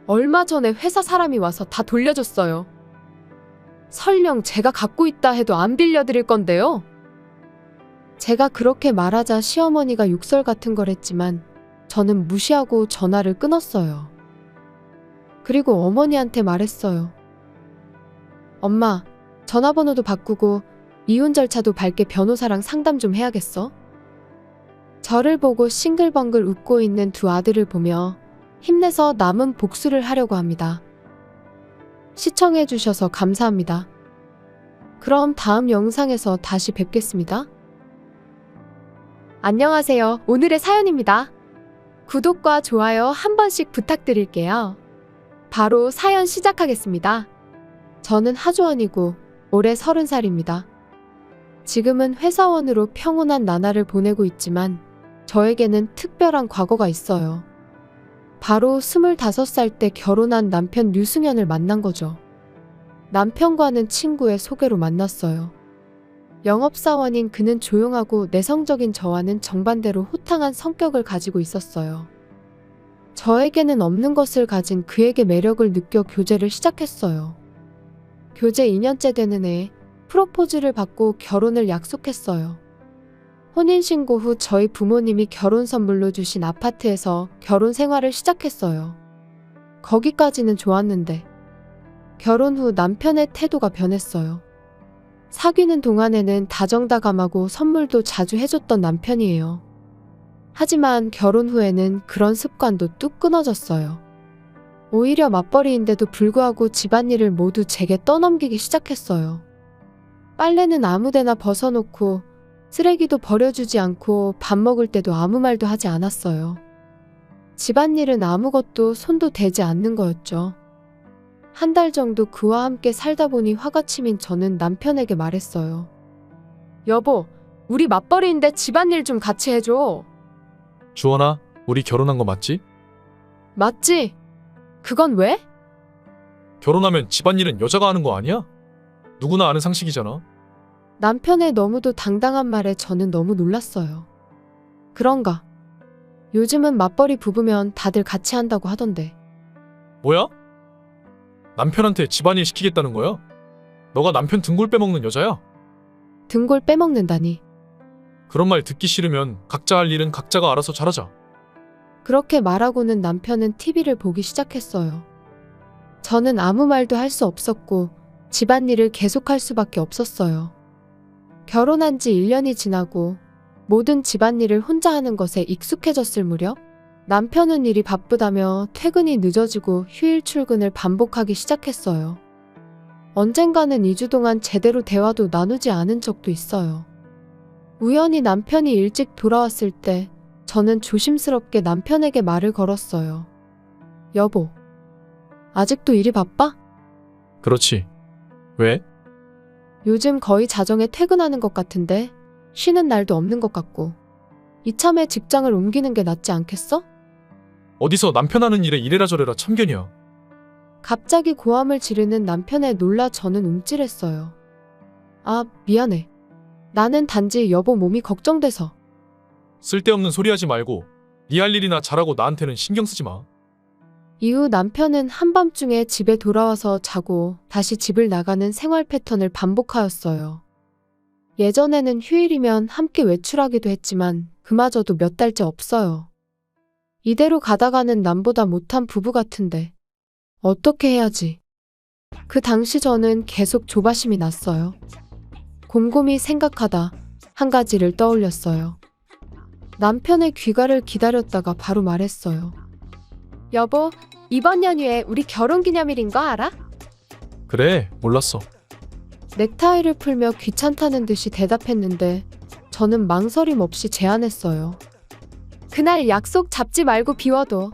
얼마 전에 회사 사람이 와서 다 돌려줬어요. 설령 제가 갖고 있다 해도 안 빌려드릴 건데요. 제가 그렇게 말하자 시어머니가 욕설 같은 걸 했지만 저는 무시하고 전화를 끊었어요. 그리고 어머니한테 말했어요. 엄마, 전화번호도 바꾸고 이혼 절차도 밟게 변호사랑 상담 좀 해야겠어? 저를 보고 싱글벙글 웃고 있는 두 아들을 보며 힘내서 남은 복수를 하려고 합니다. 시청해주셔서 감사합니다. 그럼 다음 영상에서 다시 뵙겠습니다. 안녕하세요. 오늘의 사연입니다. 구독과 좋아요 한 번씩 부탁드릴게요. 바로 사연 시작하겠습니다. 저는 하조원이고 올해 30살입니다. 지금은 회사원으로 평온한 나날을 보내고 있지만 저에게는 특별한 과거가 있어요. 바로 25살 때 결혼한 남편 류승현을 만난 거죠. 남편과는 친구의 소개로 만났어요. 영업사원인 그는 조용하고 내성적인 저와는 정반대로 호탕한 성격을 가지고 있었어요. 저에게는 없는 것을 가진 그에게 매력을 느껴 교제를 시작했어요. 교제 2년째 되는 해에 프로포즈를 받고 결혼을 약속했어요. 혼인신고 후 저희 부모님이 결혼 선물로 주신 아파트에서 결혼 생활을 시작했어요. 거기까지는 좋았는데 결혼 후 남편의 태도가 변했어요. 사귀는 동안에는 다정다감하고 선물도 자주 해줬던 남편이에요. 하지만 결혼 후에는 그런 습관도 뚝 끊어졌어요. 오히려 맞벌이인데도 불구하고 집안일을 모두 제게 떠넘기기 시작했어요. 빨래는 아무데나 벗어놓고 쓰레기도 버려주지 않고 밥 먹을 때도 아무 말도 하지 않았어요. 집안일은 아무것도 손도 대지 않는 거였죠. 한 달 정도 그와 함께 살다 보니 화가 치민 저는 남편에게 말했어요. 여보, 우리 맞벌이인데 집안일 좀 같이 해줘. 주원아, 우리 결혼한 거 맞지? 맞지? 그건 왜? 결혼하면 집안일은 여자가 하는 거 아니야? 누구나 아는 상식이잖아. 남편의 너무도 당당한 말에 저는 너무 놀랐어요. 그런가? 요즘은 맞벌이 부부면 다들 같이 한다고 하던데. 뭐야? 남편한테 집안일 시키겠다는 거야? 너가 남편 등골 빼먹는 여자야? 등골 빼먹는다니. 그런 말 듣기 싫으면 각자 할 일은 각자가 알아서 잘하자. 그렇게 말하고는 남편은 TV를 보기 시작했어요. 저는 아무 말도 할 수 없었고 집안일을 계속할 수밖에 없었어요. 결혼한 지 1년이 지나고 모든 집안일을 혼자 하는 것에 익숙해졌을 무렵 남편은 일이 바쁘다며 퇴근이 늦어지고 휴일 출근을 반복하기 시작했어요. 언젠가는 2주 동안 제대로 대화도 나누지 않은 적도 있어요. 우연히 남편이 일찍 돌아왔을 때 저는 조심스럽게 남편에게 말을 걸었어요. 여보, 아직도 일이 바빠? 그렇지. 왜? 요즘 거의 자정에 퇴근하는 것 같은데 쉬는 날도 없는 것 같고 이참에 직장을 옮기는 게 낫지 않겠어? 어디서 남편 하는 일에 이래라 저래라 참견이야. 갑자기 고함을 지르는 남편에 놀라 저는 움찔했어요. 아, 미안해. 나는 단지 여보 몸이 걱정돼서. 쓸데없는 소리 하지 말고 네 할 일이나 잘하고 나한테는 신경 쓰지 마. 이후 남편은 한밤중에 집에 돌아와서 자고 다시 집을 나가는 생활 패턴을 반복하였어요. 예전에는 휴일이면 함께 외출하기도 했지만 그마저도 몇 달째 없어요. 이대로 가다가는 남보다 못한 부부 같은데 어떻게 해야지? 그 당시 저는 계속 조바심이 났어요. 곰곰이 생각하다 한 가지를 떠올렸어요. 남편의 귀가를 기다렸다가 바로 말했어요. 여보, 이번 연휴에 우리 결혼기념일인 거 알아? 그래, 몰랐어. 넥타이를 풀며 귀찮다는 듯이 대답했는데 저는 망설임 없이 제안했어요. 그날 약속 잡지 말고 비워둬.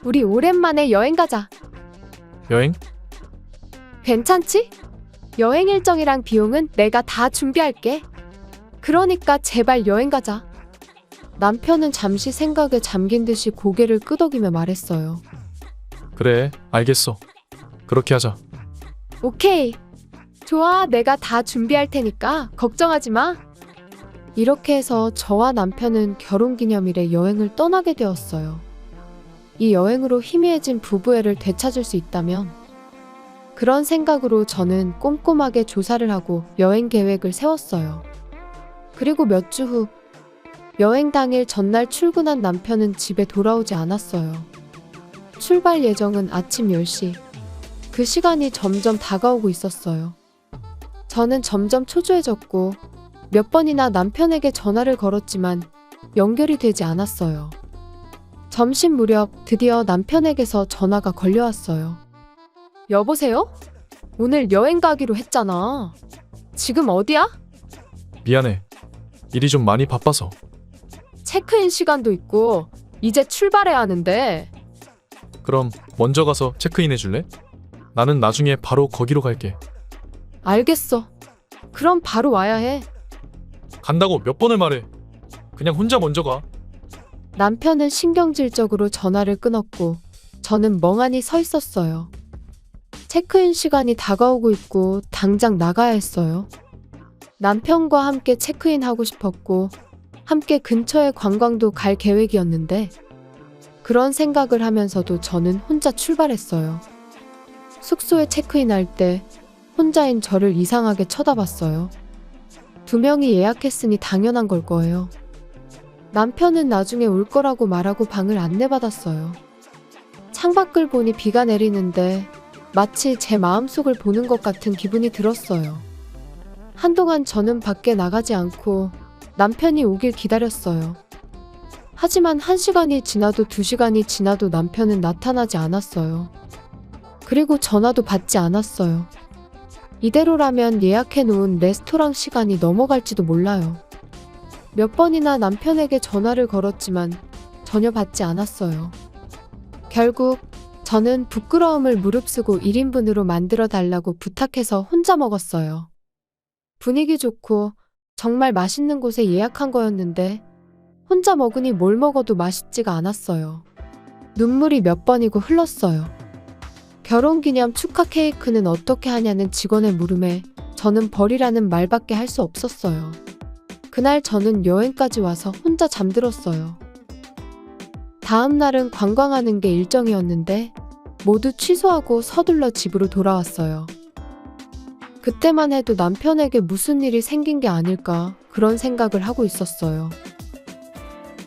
우리 오랜만에 여행 가자. 여행? 괜찮지? 여행 일정이랑 비용은 내가 다 준비할게. 그러니까 제발 여행 가자. 남편은 잠시 생각에 잠긴 듯이 고개를 끄덕이며 말했어요. 그래, 알겠어. 그렇게 하자. 오케이. 좋아, 내가 다 준비할 테니까 걱정하지 마. 이렇게 해서 저와 남편은 결혼기념일에 여행을 떠나게 되었어요. 이 여행으로 희미해진 부부애를 되찾을 수 있다면 그런 생각으로 저는 꼼꼼하게 조사를 하고 여행 계획을 세웠어요. 그리고 몇 주 후 여행 당일 전날 출근한 남편은 집에 돌아오지 않았어요. 출발 예정은 아침 10시. 그 시간이 점점 다가오고 있었어요. 저는 점점 초조해졌고 몇 번이나 남편에게 전화를 걸었지만 연결이 되지 않았어요. 점심 무렵 드디어 남편에게서 전화가 걸려왔어요. 여보세요? 오늘 여행 가기로 했잖아. 지금 어디야? 미안해. 일이 좀 많이 바빠서. 체크인 시간도 있고 이제 출발해야 하는데. 그럼 먼저 가서 체크인 해줄래? 나는 나중에 바로 거기로 갈게. 알겠어. 그럼 바로 와야 해. 간다고 몇 번을 말해. 그냥 혼자 먼저 가. 남편은 신경질적으로 전화를 끊었고 저는 멍하니 서 있었어요. 체크인 시간이 다가오고 있고 당장 나가야 했어요. 남편과 함께 체크인하고 싶었고 함께 근처의 관광도 갈 계획이었는데 그런 생각을 하면서도 저는 혼자 출발했어요. 숙소에 체크인할 때 혼자인 저를 이상하게 쳐다봤어요. 2명이 예약했으니 당연한 걸 거예요. 남편은 나중에 올 거라고 말하고 방을 안내받았어요. 창밖을 보니 비가 내리는데 마치 제 마음속을 보는 것 같은 기분이 들었어요. 한동안 저는 밖에 나가지 않고 남편이 오길 기다렸어요. 하지만 1시간이 지나도 2시간이 지나도 남편은 나타나지 않았어요. 그리고 전화도 받지 않았어요. 이대로라면 예약해놓은 레스토랑 시간이 넘어갈지도 몰라요. 몇 번이나 남편에게 전화를 걸었지만 전혀 받지 않았어요. 결국 저는 부끄러움을 무릅쓰고 1인분으로 만들어 달라고 부탁해서 혼자 먹었어요. 분위기 좋고 정말 맛있는 곳에 예약한 거였는데 혼자 먹으니 뭘 먹어도 맛있지가 않았어요. 눈물이 몇 번이고 흘렀어요. 결혼기념 축하 케이크는 어떻게 하냐는 직원의 물음에 저는 버리라는 말밖에 할 수 없었어요. 그날 저는 여행까지 와서 혼자 잠들었어요. 다음 날은 관광하는 게 일정이었는데 모두 취소하고 서둘러 집으로 돌아왔어요. 그때만 해도 남편에게 무슨 일이 생긴 게 아닐까 그런 생각을 하고 있었어요.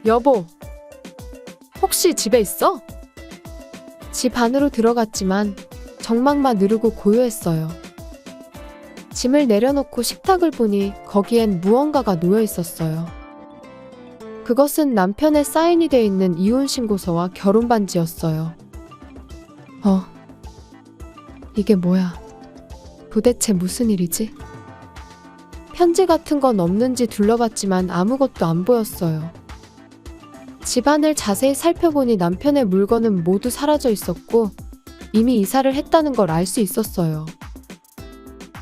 여보, 혹시 집에 있어? 집 안으로 들어갔지만 정막만 누르고 고요했어요. 짐을 내려놓고 식탁을 보니 거기엔 무언가가 놓여 있었어요. 그것은 남편의 사인이 되어 있는 이혼신고서와 결혼반지였어요. 이게 뭐야? 도대체 무슨 일이지? 편지 같은 건 없는지 둘러봤지만 아무것도 안 보였어요. 집안을 자세히 살펴보니 남편의 물건은 모두 사라져 있었고 이미 이사를 했다는 걸 알 수 있었어요.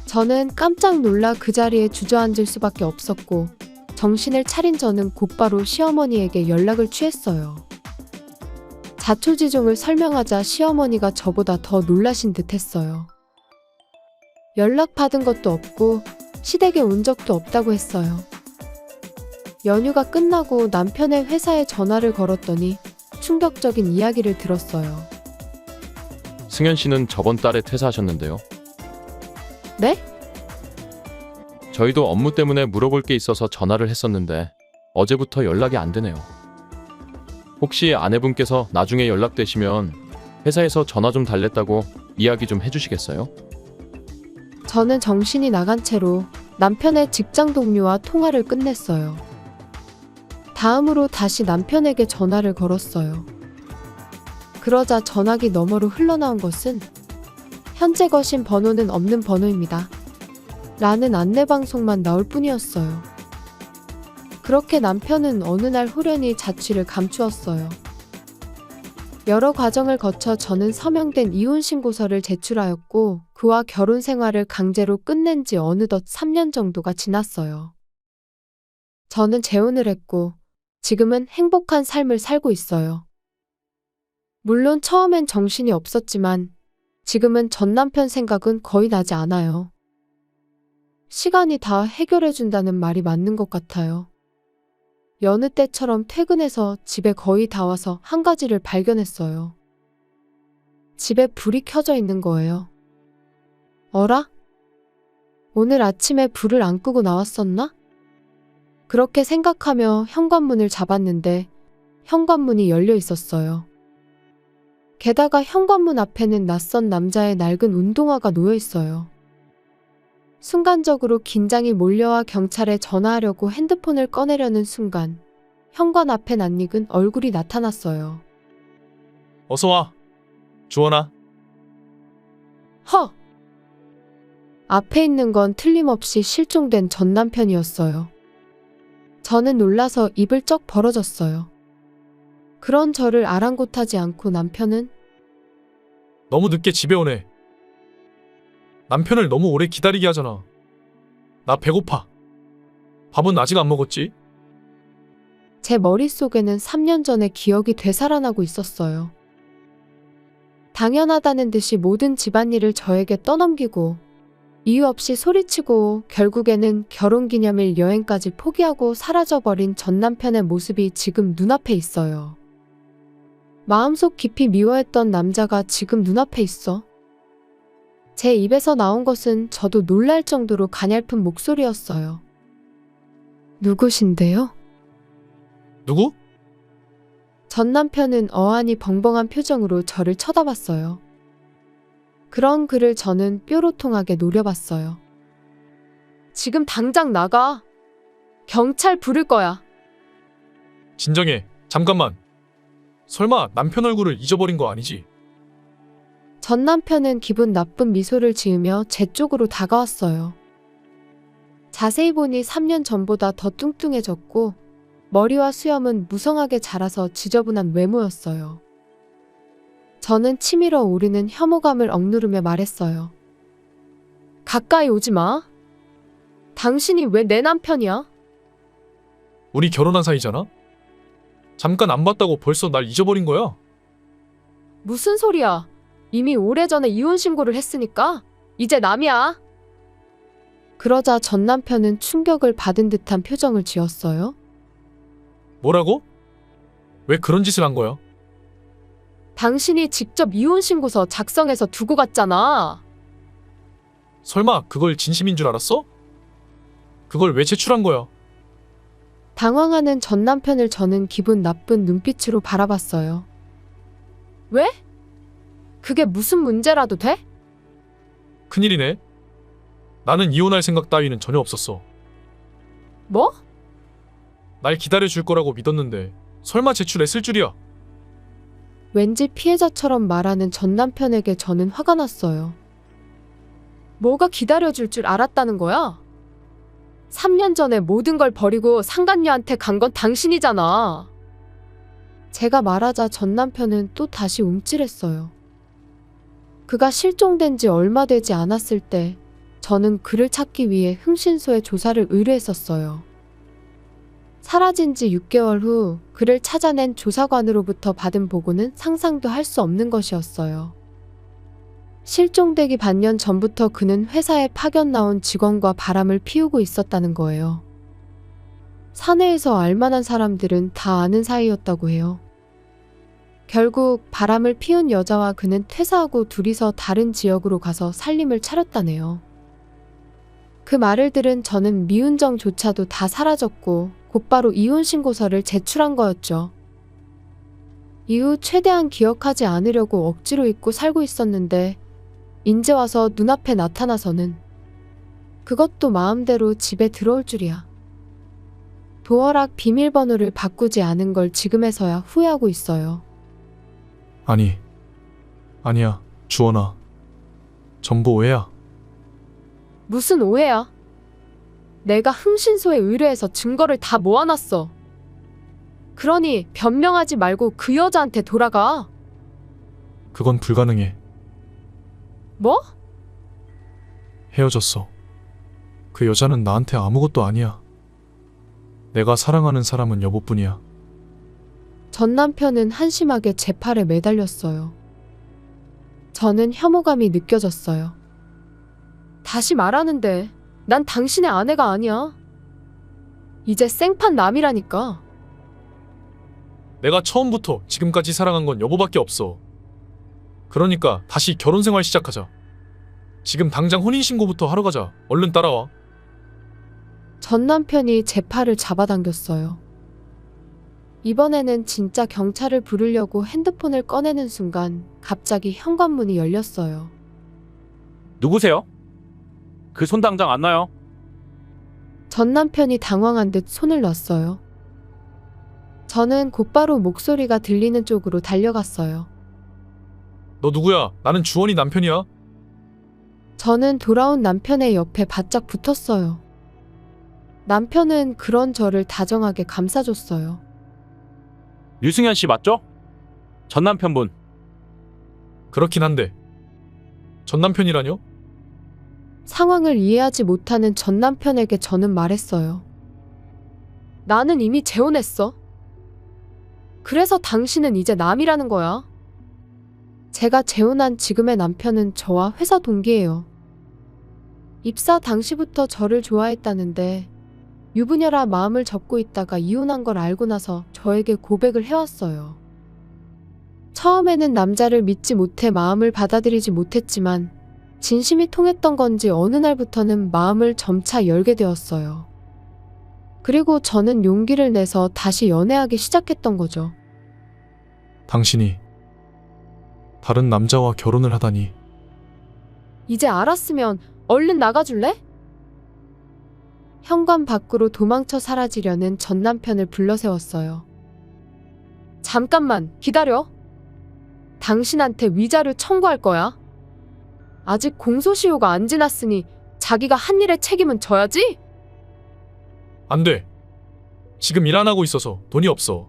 저는 깜짝 놀라 그 자리에 주저앉을 수밖에 없었고 정신을 차린 저는 곧바로 시어머니에게 연락을 취했어요. 자초지종을 설명하자 시어머니가 저보다 더 놀라신 듯 했어요. 연락받은 것도 없고 시댁에 온 적도 없다고 했어요. 연휴가 끝나고 남편의 회사에 전화를 걸었더니 충격적인 이야기를 들었어요. 승현 씨는 저번 달에 퇴사하셨는데요. 네? 저희도 업무 때문에 물어볼 게 있어서 전화를 했었는데 어제부터 연락이 안 되네요. 혹시 아내분께서 나중에 연락되시면 회사에서 전화 좀 달랬다고 이야기 좀 해주시겠어요? 저는 정신이 나간 채로 남편의 직장 동료와 통화를 끝냈어요. 다음으로 다시 남편에게 전화를 걸었어요. 그러자 전화기 너머로 흘러나온 것은 현재 거신 번호는 없는 번호입니다. 라는 안내방송만 나올 뿐이었어요. 그렇게 남편은 어느 날 후련히 자취를 감추었어요. 여러 과정을 거쳐 저는 서명된 이혼신고서를 제출하였고 그와 결혼 생활을 강제로 끝낸 지 어느덧 3년 정도가 지났어요. 저는 재혼을 했고 지금은 행복한 삶을 살고 있어요. 물론 처음엔 정신이 없었지만 지금은 전 남편 생각은 거의 나지 않아요. 시간이 다 해결해준다는 말이 맞는 것 같아요. 여느 때처럼 퇴근해서 집에 거의 다 와서 한 가지를 발견했어요. 집에 불이 켜져 있는 거예요. 어라? 오늘 아침에 불을 안 끄고 나왔었나? 그렇게 생각하며 현관문을 잡았는데 현관문이 열려 있었어요. 게다가 현관문 앞에는 낯선 남자의 낡은 운동화가 놓여 있어요. 순간적으로 긴장이 몰려와 경찰에 전화하려고 핸드폰을 꺼내려는 순간 현관 앞에 낯익은 얼굴이 나타났어요. 어서 와. 주원아. 허! 앞에 있는 건 틀림없이 실종된 전 남편이었어요. 저는 놀라서 입을 쩍 벌어졌어요. 그런 저를 아랑곳하지 않고 남편은 너무 늦게 집에 오네. 남편을 너무 오래 기다리게 하잖아. 나 배고파. 밥은 아직 안 먹었지? 제 머릿속에는 3년 전의 기억이 되살아나고 있었어요. 당연하다는 듯이 모든 집안일을 저에게 떠넘기고 이유 없이 소리치고 결국에는 결혼기념일 여행까지 포기하고 사라져버린 전 남편의 모습이 지금 눈앞에 있어요. 마음속 깊이 미워했던 남자가 지금 눈앞에 있어. 제 입에서 나온 것은 저도 놀랄 정도로 가냘픈 목소리였어요. 누구신데요? 누구? 전 남편은 어안이 벙벙한 표정으로 저를 쳐다봤어요. 그런 그를 저는 뾰로통하게 노려봤어요. 지금 당장 나가. 경찰 부를 거야. 진정해. 잠깐만. 설마 남편 얼굴을 잊어버린 거 아니지? 전 남편은 기분 나쁜 미소를 지으며 제 쪽으로 다가왔어요. 자세히 보니 3년 전보다 더 뚱뚱해졌고 머리와 수염은 무성하게 자라서 지저분한 외모였어요. 저는 치밀어 오르는 혐오감을 억누르며 말했어요. 가까이 오지 마. 당신이 왜 내 남편이야? 우리 결혼한 사이잖아? 잠깐 안 봤다고 벌써 날 잊어버린 거야? 무슨 소리야? 이미 오래전에 이혼 신고를 했으니까 이제 남이야. 그러자 전 남편은 충격을 받은 듯한 표정을 지었어요. 뭐라고? 왜 그런 짓을 한 거야? 당신이 직접 이혼 신고서 작성해서 두고 갔잖아. 설마 그걸 진심인 줄 알았어? 그걸 왜 제출한 거야? 당황하는 전 남편을 저는 기분 나쁜 눈빛으로 바라봤어요. 왜? 그게 무슨 문제라도 돼? 큰일이네. 나는 이혼할 생각 따위는 전혀 없었어. 뭐? 날 기다려줄 거라고 믿었는데 설마 제출했을 줄이야. 왠지 피해자처럼 말하는 전 남편에게 저는 화가 났어요. 뭐가 기다려줄 줄 알았다는 거야? 3년 전에 모든 걸 버리고 상간녀한테 간 건 당신이잖아. 제가 말하자 전 남편은 또 다시 움찔했어요. 그가 실종된 지 얼마 되지 않았을 때 저는 그를 찾기 위해 흥신소에 조사를 의뢰했었어요. 사라진 지 6개월 후 그를 찾아낸 조사관으로부터 받은 보고는 상상도 할 수 없는 것이었어요. 실종되기 반년 전부터 그는 회사에 파견 나온 직원과 바람을 피우고 있었다는 거예요. 사내에서 알만한 사람들은 다 아는 사이였다고 해요. 결국 바람을 피운 여자와 그는 퇴사하고 둘이서 다른 지역으로 가서 살림을 차렸다네요. 그 말을 들은 저는 미운 정조차도 다 사라졌고 곧바로 이혼 신고서를 제출한 거였죠. 이후 최대한 기억하지 않으려고 억지로 잊고 살고 있었는데 인제 와서 눈앞에 나타나서는 그것도 마음대로 집에 들어올 줄이야. 도어락 비밀번호를 바꾸지 않은 걸 지금에서야 후회하고 있어요. 아니야, 주원아. 전부 오해야. 무슨 오해야? 내가 흥신소에 의뢰해서 증거를 다 모아놨어. 그러니 변명하지 말고 그 여자한테 돌아가. 그건 불가능해. 뭐? 헤어졌어. 그 여자는 나한테 아무것도 아니야. 내가 사랑하는 사람은 여보뿐이야. 전 남편은 한심하게 제 팔에 매달렸어요. 저는 혐오감이 느껴졌어요. 다시 말하는데 난 당신의 아내가 아니야. 이제 생판 남이라니까. 내가 처음부터 지금까지 사랑한 건 여보밖에 없어. 그러니까 다시 결혼 생활 시작하자. 지금 당장 혼인신고부터 하러 가자. 얼른 따라와. 전 남편이 제 팔을 잡아당겼어요. 이번에는 진짜 경찰을 부르려고 핸드폰을 꺼내는 순간 갑자기 현관문이 열렸어요. 누구세요? 그 손 당장 안 놔요. 전 남편이 당황한 듯 손을 놨어요. 저는 곧바로 목소리가 들리는 쪽으로 달려갔어요. 너 누구야? 나는 주원이 남편이야. 저는 돌아온 남편의 옆에 바짝 붙었어요. 남편은 그런 저를 다정하게 감싸줬어요. 류승현 씨 맞죠? 전 남편분. 그렇긴 한데. 전 남편이라뇨? 상황을 이해하지 못하는 전 남편에게 저는 말했어요. 나는 이미 재혼했어. 그래서 당신은 이제 남이라는 거야. 제가 재혼한 지금의 남편은 저와 회사 동기예요. 입사 당시부터 저를 좋아했다는데 유부녀라 마음을 접고 있다가 이혼한 걸 알고 나서 저에게 고백을 해왔어요. 처음에는 남자를 믿지 못해 마음을 받아들이지 못했지만 진심이 통했던 건지 어느 날부터는 마음을 점차 열게 되었어요. 그리고 저는 용기를 내서 다시 연애하기 시작했던 거죠. 당신이 다른 남자와 결혼을 하다니. 이제 알았으면 얼른 나가줄래? 현관 밖으로 도망쳐 사라지려는 전 남편을 불러세웠어요. 잠깐만 기다려. 당신한테 위자료 청구할 거야. 아직 공소시효가 안 지났으니 자기가 한 일의 책임은 져야지. 안 돼. 지금 일 안 하고 있어서 돈이 없어.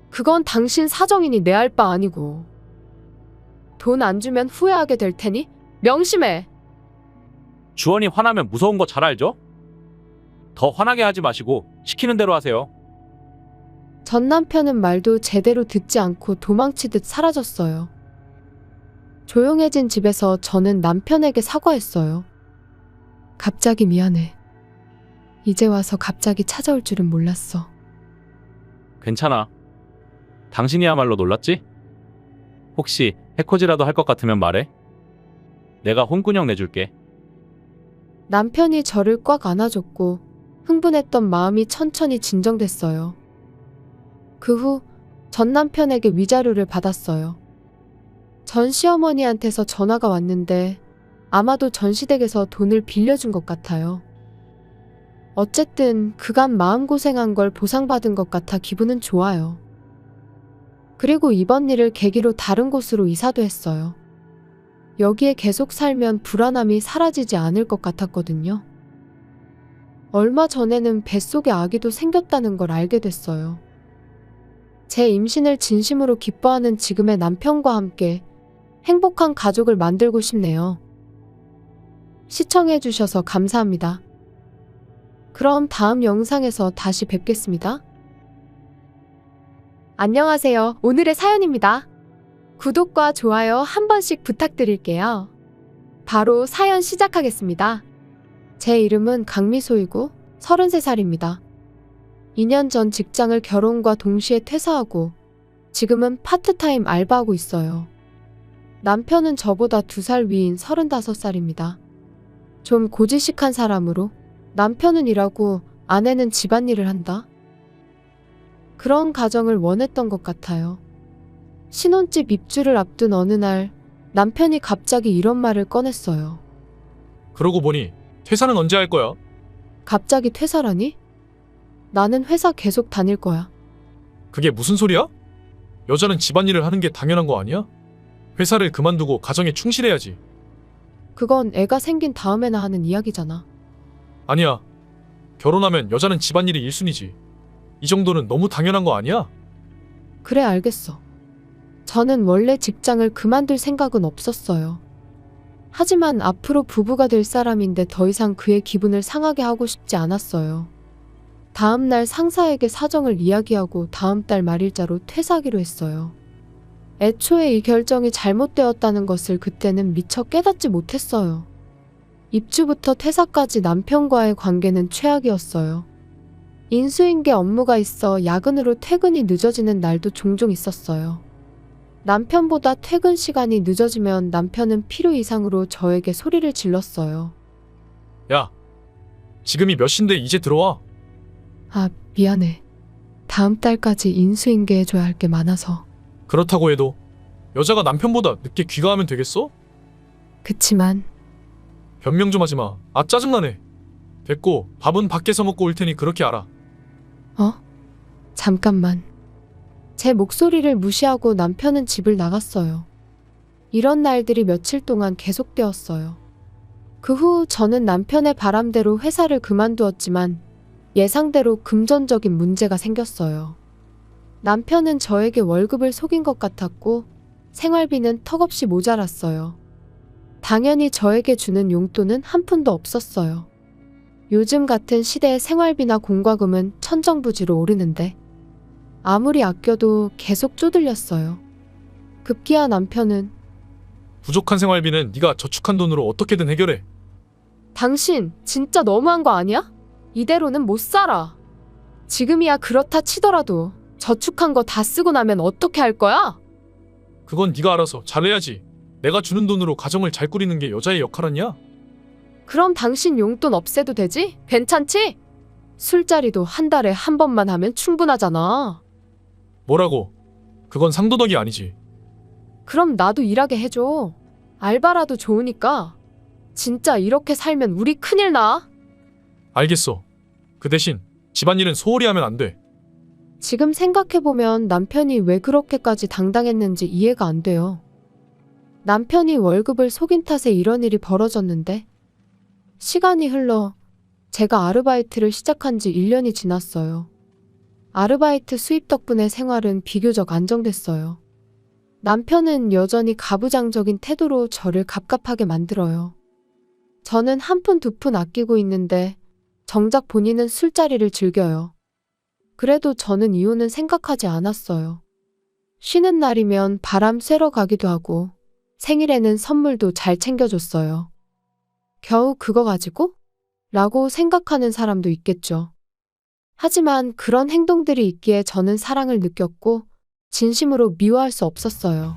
그건 당신 사정이니 내 알 바 아니고. 돈 안 주면 후회하게 될 테니 명심해. 주원이 화나면 무서운 거 잘 알죠? 더 화나게 하지 마시고 시키는 대로 하세요. 전 남편은 말도 제대로 듣지 않고 도망치듯 사라졌어요. 조용해진 집에서 저는 남편에게 사과했어요. 갑자기 미안해. 이제 와서 갑자기 찾아올 줄은 몰랐어. 괜찮아. 당신이야말로 놀랐지? 혹시 해코지라도 할 것 같으면 말해. 내가 혼꾸녕 내줄게. 남편이 저를 꽉 안아줬고 흥분했던 마음이 천천히 진정됐어요. 그 후 전 남편에게 위자료를 받았어요. 전 시어머니한테서 전화가 왔는데 아마도 전 시댁에서 돈을 빌려준 것 같아요. 어쨌든 그간 마음고생한 걸 보상받은 것 같아 기분은 좋아요. 그리고 이번 일을 계기로 다른 곳으로 이사도 했어요. 여기에 계속 살면 불안함이 사라지지 않을 것 같았거든요. 얼마 전에는 뱃속에 아기도 생겼다는 걸 알게 됐어요. 제 임신을 진심으로 기뻐하는 지금의 남편과 함께 행복한 가족을 만들고 싶네요. 시청해주셔서 감사합니다. 그럼 다음 영상에서 다시 뵙겠습니다. 안녕하세요. 오늘의 사연입니다. 구독과 좋아요 한 번씩 부탁드릴게요. 바로 사연 시작하겠습니다. 제 이름은 강미소이고 33살입니다. 2년 전 직장을 결혼과 동시에 퇴사하고 지금은 파트타임 알바하고 있어요. 남편은 저보다 2살 위인 35살입니다. 좀 고지식한 사람으로 남편은 일하고 아내는 집안일을 한다. 그런 가정을 원했던 것 같아요. 신혼집 입주를 앞둔 어느 날 남편이 갑자기 이런 말을 꺼냈어요. 그러고 보니 퇴사는 언제 할 거야? 갑자기 퇴사라니? 나는 회사 계속 다닐 거야. 그게 무슨 소리야? 여자는 집안일을 하는 게 당연한 거 아니야? 회사를 그만두고 가정에 충실해야지. 그건 애가 생긴 다음에나 하는 이야기잖아. 아니야. 결혼하면 여자는 집안일이 1순위지. 이 정도는 너무 당연한 거 아니야? 그래, 알겠어. 저는 원래 직장을 그만둘 생각은 없었어요. 하지만 앞으로 부부가 될 사람인데 더 이상 그의 기분을 상하게 하고 싶지 않았어요. 다음 날 상사에게 사정을 이야기하고 다음 달 말일자로 퇴사하기로 했어요. 애초에 이 결정이 잘못되었다는 것을 그때는 미처 깨닫지 못했어요. 입주부터 퇴사까지 남편과의 관계는 최악이었어요. 인수인계 업무가 있어 야근으로 퇴근이 늦어지는 날도 종종 있었어요. 남편보다 퇴근 시간이 늦어지면 남편은 필요 이상으로 저에게 소리를 질렀어요. 야, 지금이 몇 시인데 이제 들어와. 아, 미안해. 다음 달까지 인수인계해줘야 할 게 많아서. 그렇다고 해도 여자가 남편보다 늦게 귀가하면 되겠어? 그치만 변명 좀 하지 마. 아, 짜증나네. 됐고, 밥은 밖에서 먹고 올 테니 그렇게 알아. 잠깐만. 제 목소리를 무시하고 남편은 집을 나갔어요. 이런 날들이 며칠 동안 계속되었어요. 그 후 저는 남편의 바람대로 회사를 그만두었지만 예상대로 금전적인 문제가 생겼어요. 남편은 저에게 월급을 속인 것 같았고 생활비는 턱없이 모자랐어요. 당연히 저에게 주는 용돈은 한 푼도 없었어요. 요즘 같은 시대의 생활비나 공과금은 천정부지로 오르는데 아무리 아껴도 계속 쪼들렸어요. 급기야 남편은 부족한 생활비는 네가 저축한 돈으로 어떻게든 해결해. 당신 진짜 너무한 거 아니야? 이대로는 못 살아. 지금이야 그렇다 치더라도 저축한 거 다 쓰고 나면 어떻게 할 거야? 그건 네가 알아서 잘해야지. 내가 주는 돈으로 가정을 잘 꾸리는 게 여자의 역할 아니야? 그럼 당신 용돈 없애도 되지? 괜찮지? 술자리도 한 달에 한 번만 하면 충분하잖아. 뭐라고? 그건 상도덕이 아니지. 그럼 나도 일하게 해줘. 알바라도 좋으니까. 진짜 이렇게 살면 우리 큰일 나. 알겠어. 그 대신 집안일은 소홀히 하면 안 돼. 지금 생각해보면 남편이 왜 그렇게까지 당당했는지 이해가 안 돼요. 남편이 월급을 속인 탓에 이런 일이 벌어졌는데 시간이 흘러 제가 아르바이트를 시작한 지 1년이 지났어요. 아르바이트 수입 덕분에 생활은 비교적 안정됐어요. 남편은 여전히 가부장적인 태도로 저를 갑갑하게 만들어요. 저는 한 푼 두 푼 아끼고 있는데 정작 본인은 술자리를 즐겨요. 그래도 저는 이혼은 생각하지 않았어요. 쉬는 날이면 바람 쐬러 가기도 하고 생일에는 선물도 잘 챙겨줬어요. 겨우 그거 가지고? 라고 생각하는 사람도 있겠죠. 하지만 그런 행동들이 있기에 저는 사랑을 느꼈고 진심으로 미워할 수 없었어요.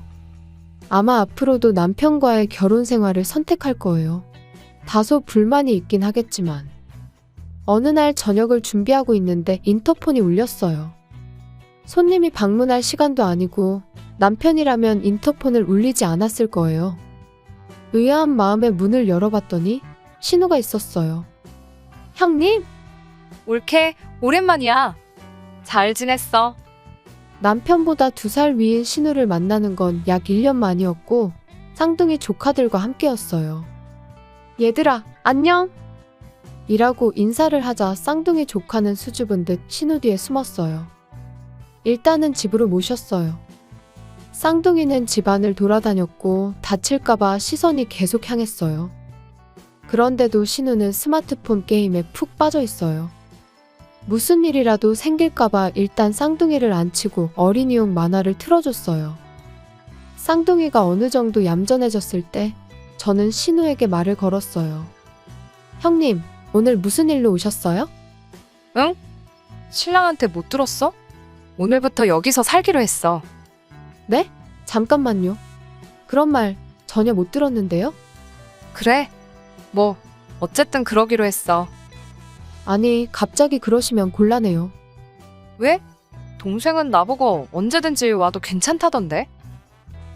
아마 앞으로도 남편과의 결혼 생활을 선택할 거예요. 다소 불만이 있긴 하겠지만 어느 날 저녁을 준비하고 있는데 인터폰이 울렸어요. 손님이 방문할 시간도 아니고 남편이라면 인터폰을 울리지 않았을 거예요. 의아한 마음에 문을 열어봤더니 신우가 있었어요. 형님? 올케, 오랜만이야. 잘 지냈어? 남편보다 2살 위인 신우를 만나는 건 약 1년 만이었고 쌍둥이 조카들과 함께였어요. 얘들아, 안녕! 이라고 인사를 하자 쌍둥이 조카는 수줍은 듯 신우 뒤에 숨었어요. 일단은 집으로 모셨어요. 쌍둥이는 집안을 돌아다녔고 다칠까봐 시선이 계속 향했어요. 그런데도 신우는 스마트폰 게임에 푹 빠져 있어요. 무슨 일이라도 생길까봐 일단 쌍둥이를 앉히고 어린이용 만화를 틀어줬어요. 쌍둥이가 어느 정도 얌전해졌을 때 저는 신우에게 말을 걸었어요. 형님, 오늘 무슨 일로 오셨어요? 응? 신랑한테 못 들었어? 오늘부터 여기서 살기로 했어. 네? 잠깐만요. 그런 말 전혀 못 들었는데요? 그래? 뭐, 어쨌든 그러기로 했어. 아니, 갑자기 그러시면 곤란해요. 왜? 동생은 나보고 언제든지 와도 괜찮다던데?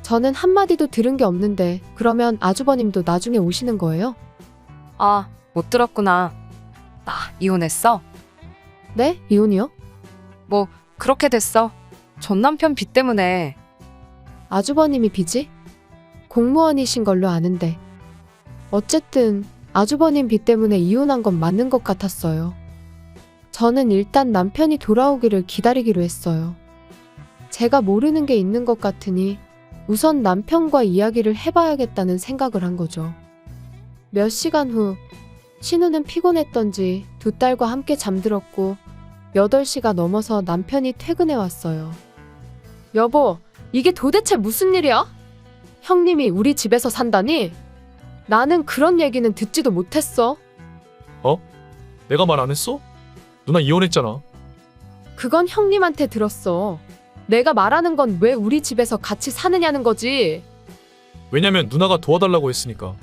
저는 한마디도 들은 게 없는데 그러면 아주버님도 나중에 오시는 거예요? 아, 못 들었구나. 나 이혼했어. 네? 이혼이요? 뭐, 그렇게 됐어. 전 남편 빚 때문에. 아주버님이 빚이? 공무원이신 걸로 아는데. 어쨌든 아주버님 빚 때문에 이혼한 건 맞는 것 같았어요. 저는 일단 남편이 돌아오기를 기다리기로 했어요. 제가 모르는 게 있는 것 같으니 우선 남편과 이야기를 해봐야겠다는 생각을 한 거죠. 몇 시간 후 신우는 피곤했던지 2딸과 함께 잠들었고 8시가 넘어서 남편이 퇴근해 왔어요. 여보, 이게 도대체 무슨 일이야? 형님이 우리 집에서 산다니? 나는 그런 얘기는 듣지도 못했어. 내가 말 안 했어? 누나 이혼했잖아. 그건 형님한테 들었어. 내가 말하는 건 왜 우리 집에서 같이 사느냐는 거지. 왜냐면 누나가 도와달라고 했으니까.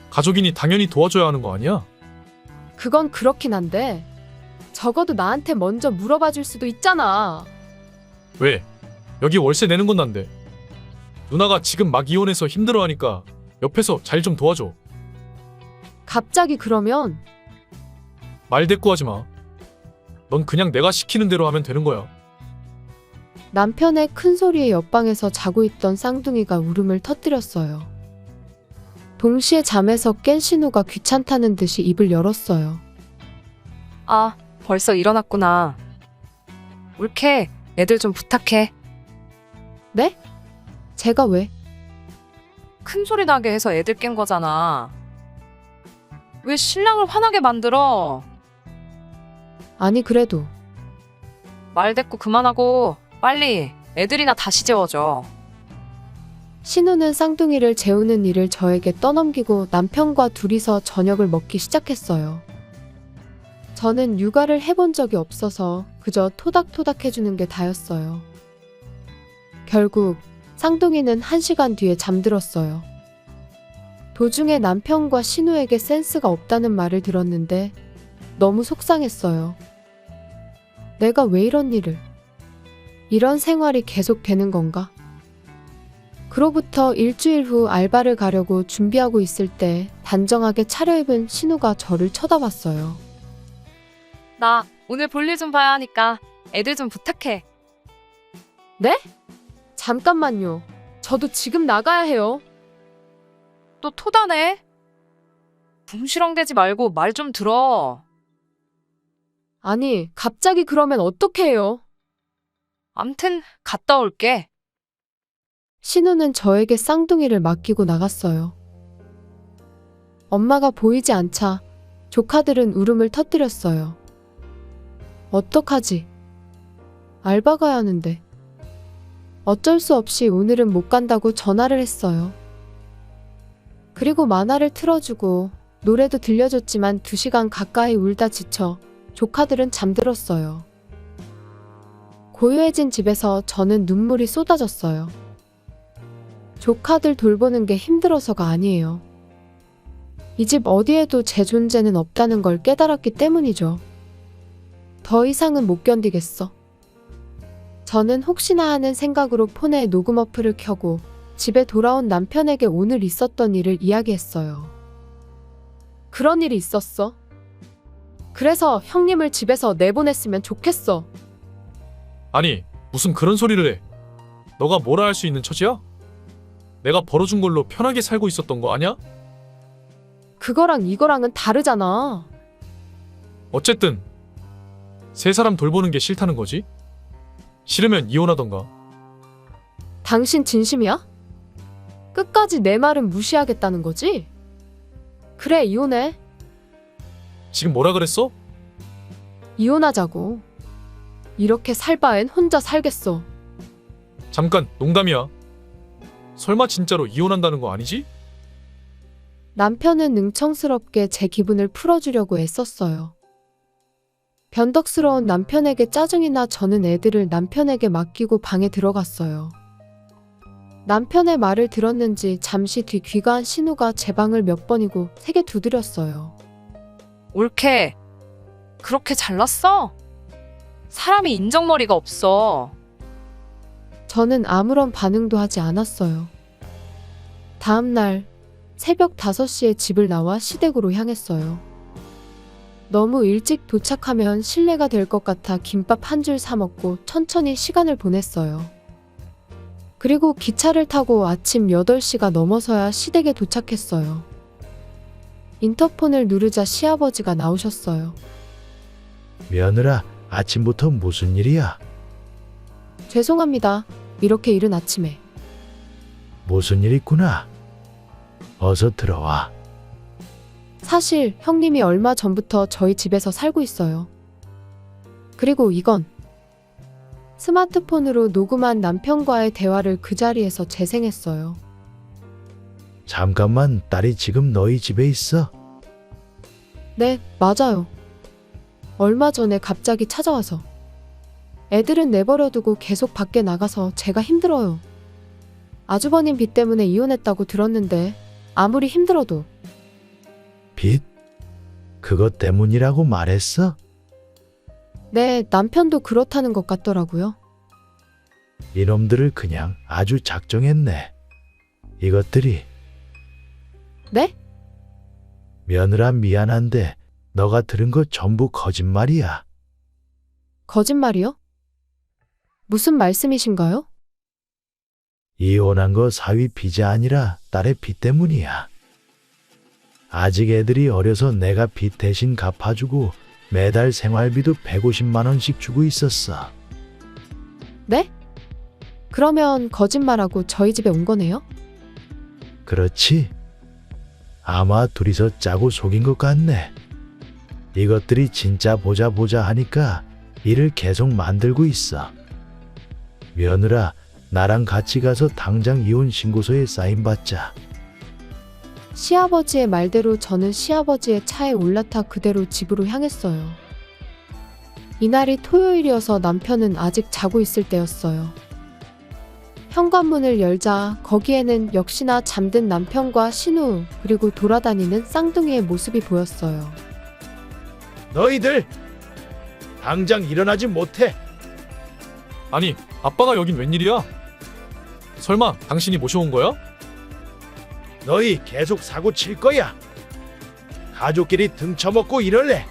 가족이니 당연히 도와줘야 하는 거 아니야? 그건 그렇긴 한데 적어도 나한테 먼저 물어봐 줄 수도 있잖아. 왜? 여기 월세 내는 건 난데. 누나가 지금 막 이혼해서 힘들어하니까 옆에서 잘 좀 도와줘. 갑자기 그러면 말 대꾸하지 마. 넌 그냥 내가 시키는 대로 하면 되는 거야. 남편의 큰 소리에 옆방에서 자고 있던 쌍둥이가 울음을 터뜨렸어요. 동시에 잠에서 깬 신우가 귀찮다는 듯이 입을 열었어요. 아, 벌써 일어났구나. 올케, 애들 좀 부탁해. 네? 제가 왜? 큰 소리 나게 해서 애들 깬 거잖아. 왜 신랑을 화나게 만들어? 아니 그래도 말 대꾸 그만하고 빨리 애들이나 다시 재워줘. 신우는 쌍둥이를 재우는 일을 저에게 떠넘기고 남편과 둘이서 저녁을 먹기 시작했어요. 저는 육아를 해본 적이 없어서 그저 토닥토닥 해주는 게 다였어요. 결국 쌍둥이는 1시간 뒤에 잠들었어요. 도중에 남편과 신우에게 센스가 없다는 말을 들었는데 너무 속상했어요. 내가 왜 이런 일을, 이런 생활이 계속 되는 건가? 그로부터 일주일 후 알바를 가려고 준비하고 있을 때 단정하게 차려입은 신우가 저를 쳐다봤어요. 나 오늘 볼일 좀 봐야 하니까 애들 좀 부탁해. 네? 잠깐만요. 저도 지금 나가야 해요. 또 토다네? 궁시렁대지 말고 말 좀 들어. 아니, 갑자기 그러면 어떡해요? 암튼 갔다 올게. 신우는 저에게 쌍둥이를 맡기고 나갔어요. 엄마가 보이지 않자 조카들은 울음을 터뜨렸어요. 어떡하지? 알바 가야 하는데. 어쩔 수 없이 오늘은 못 간다고 전화를 했어요. 그리고 만화를 틀어주고 노래도 들려줬지만 2시간 가까이 울다 지쳐 조카들은 잠들었어요. 고요해진 집에서 저는 눈물이 쏟아졌어요. 조카들 돌보는 게 힘들어서가 아니에요. 이 집 어디에도 제 존재는 없다는 걸 깨달았기 때문이죠. 더 이상은 못 견디겠어. 저는 혹시나 하는 생각으로 폰에 녹음 어플을 켜고 집에 돌아온 남편에게 오늘 있었던 일을 이야기했어요. 그런 일이 있었어. 그래서 형님을 집에서 내보냈으면 좋겠어. 아니, 무슨 그런 소리를 해. 너가 뭐라 할 수 있는 처지야? 내가 벌어준 걸로 편하게 살고 있었던 거 아냐? 그거랑 이거랑은 다르잖아. 어쨌든 세 사람 돌보는 게 싫다는 거지? 싫으면 이혼하던가. 당신 진심이야? 끝까지 내 말은 무시하겠다는 거지? 그래, 이혼해. 지금 뭐라 그랬어? 이혼하자고. 이렇게 살 바엔 혼자 살겠어. 잠깐, 농담이야. 설마 진짜로 이혼한다는 거 아니지? 남편은 능청스럽게 제 기분을 풀어주려고 애썼어요. 변덕스러운 남편에게 짜증이 나 저는 애들을 남편에게 맡기고 방에 들어갔어요. 남편의 말을 들었는지 잠시 뒤 귀가한 신우가 제 방을 몇 번이고 3개 두드렸어요. 옳게. 그렇게 잘났어? 사람이 인정머리가 없어. 저는 아무런 반응도 하지 않았어요. 다음 날 새벽 5시에 집을 나와 시댁으로 향했어요. 너무 일찍 도착하면 실례가 될 것 같아 김밥 한 줄 사 먹고 천천히 시간을 보냈어요. 그리고 기차를 타고 아침 8시가 넘어서야 시댁에 도착했어요. 인터폰을 누르자 시아버지가 나오셨어요. 며느라, 아침부터 무슨 일이야? 죄송합니다. 이렇게 이른 아침에. 무슨 일 있구나. 어서 들어와. 사실 형님이 얼마 전부터 저희 집에서 살고 있어요. 그리고 이건 스마트폰으로 녹음한 남편과의 대화를 그 자리에서 재생했어요. 잠깐만, 딸이 지금 너희 집에 있어? 네, 맞아요. 얼마 전에 갑자기 찾아와서. 애들은 내버려두고 계속 밖에 나가서 제가 힘들어요. 아주버님 빚 때문에 이혼했다고 들었는데 아무리 힘들어도. 빚? 그것 때문이라고 말했어? 네, 남편도 그렇다는 것 같더라고요. 이놈들을 그냥 아주 작정했네. 이것들이. 네? 며느라, 미안한데 너가 들은 거 전부 거짓말이야. 거짓말이요? 무슨 말씀이신가요? 이혼한 거 사위 빚이 아니라 딸의 빚 때문이야. 아직 애들이 어려서 내가 빚 대신 갚아주고 매달 생활비도 150만 원씩 주고 있었어. 네? 그러면 거짓말하고 저희 집에 온 거네요? 그렇지? 아마 둘이서 짜고 속인 것 같네. 이것들이 진짜 보자 하니까 일을 계속 만들고 있어. 며느라, 나랑 같이 가서 당장 이혼 신고서에 사인 받자. 시아버지의 말대로 저는 시아버지의 차에 올라타 그대로 집으로 향했어요. 이날이 토요일이어서 남편은 아직 자고 있을 때였어요. 현관문을 열자 거기에는 역시나 잠든 남편과 신우 그리고 돌아다니는 쌍둥이의 모습이 보였어요. 너희들! 당장 일어나지 못해! 아니, 아빠가 여긴 웬일이야? 설마 당신이 모셔온 거야? 너희 계속 사고 칠 거야. 가족끼리 등쳐먹고 이럴래.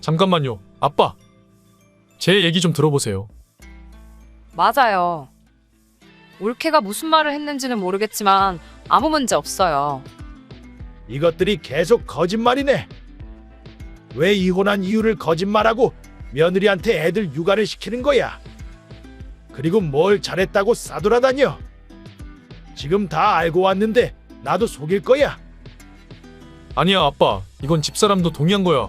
잠깐만요. 아빠. 제 얘기 좀 들어보세요. 맞아요. 올케가 무슨 말을 했는지는 모르겠지만 아무 문제 없어요. 이것들이 계속 거짓말이네. 왜 이혼한 이유를 거짓말하고 며느리한테 애들 육아를 시키는 거야? 그리고 뭘 잘했다고 싸돌아다녀? 지금 다 알고 왔는데 나도 속일 거야. 아니야, 아빠. 이건 집사람도 동의한 거야.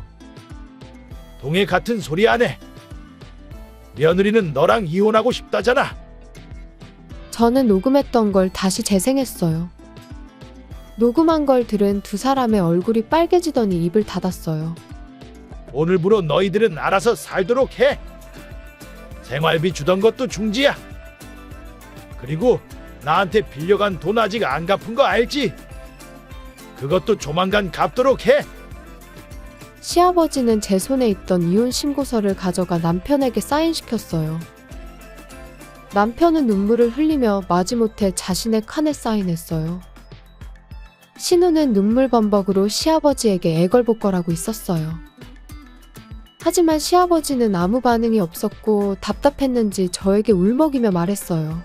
동해 같은 소리 안 해. 며느리는 너랑 이혼하고 싶다잖아. 저는 녹음했던 걸 다시 재생했어요. 녹음한 걸 들은 두 사람의 얼굴이 빨개지더니 입을 닫았어요. 오늘부로 너희들은 알아서 살도록 해. 생활비 주던 것도 중지야. 그리고 나한테 빌려간 돈 아직 안 갚은 거 알지? 그것도 조만간 갚도록 해. 시아버지는 제 손에 있던 이혼 신고서를 가져가 남편에게 사인시켰어요. 남편은 눈물을 흘리며 마지못해 자신의 칸에 사인했어요. 신우는 눈물범벅으로 시아버지에게 애걸복걸하고 있었어요. 하지만 시아버지는 아무 반응이 없었고 답답했는지 저에게 울먹이며 말했어요.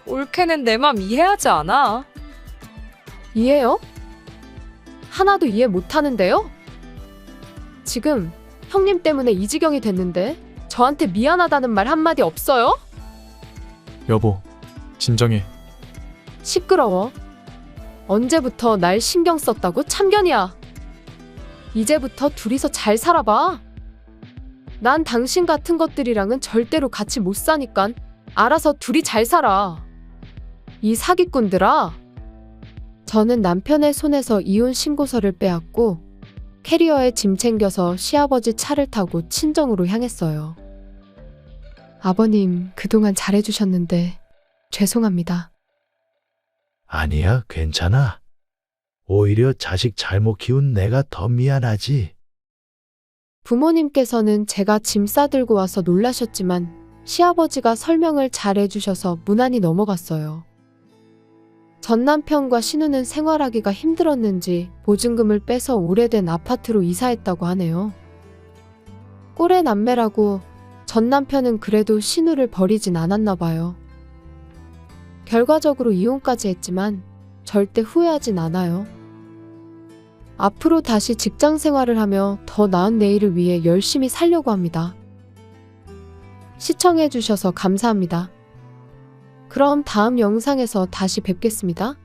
올케는 내 맘 이해하지 않아. 이해요? 하나도 이해 못하는데요? 지금 형님 때문에 이 지경이 됐는데 저한테 미안하다는 말 한마디 없어요? 여보, 진정해. 시끄러워. 언제부터 날 신경 썼다고 참견이야. 이제부터 둘이서 잘 살아봐. 난 당신 같은 것들이랑은 절대로 같이 못 사니깐 알아서 둘이 잘 살아. 이 사기꾼들아. 저는 남편의 손에서 이혼 신고서를 빼앗고 캐리어에 짐 챙겨서 시아버지 차를 타고 친정으로 향했어요. 아버님, 그동안 잘해주셨는데 죄송합니다. 아니야, 괜찮아. 오히려 자식 잘못 키운 내가 더 미안하지. 부모님께서는 제가 짐 싸들고 와서 놀라셨지만 시아버지가 설명을 잘 해주셔서 무난히 넘어갔어요. 전 남편과 신우는 생활하기가 힘들었는지 보증금을 빼서 오래된 아파트로 이사했다고 하네요. 꼴의 남매라고 전 남편은 그래도 신우를 버리진 않았나 봐요. 결과적으로 이혼까지 했지만 절대 후회하진 않아요. 앞으로 다시 직장 생활을 하며 더 나은 내일을 위해 열심히 살려고 합니다. 시청해주셔서 감사합니다. 그럼 다음 영상에서 다시 뵙겠습니다.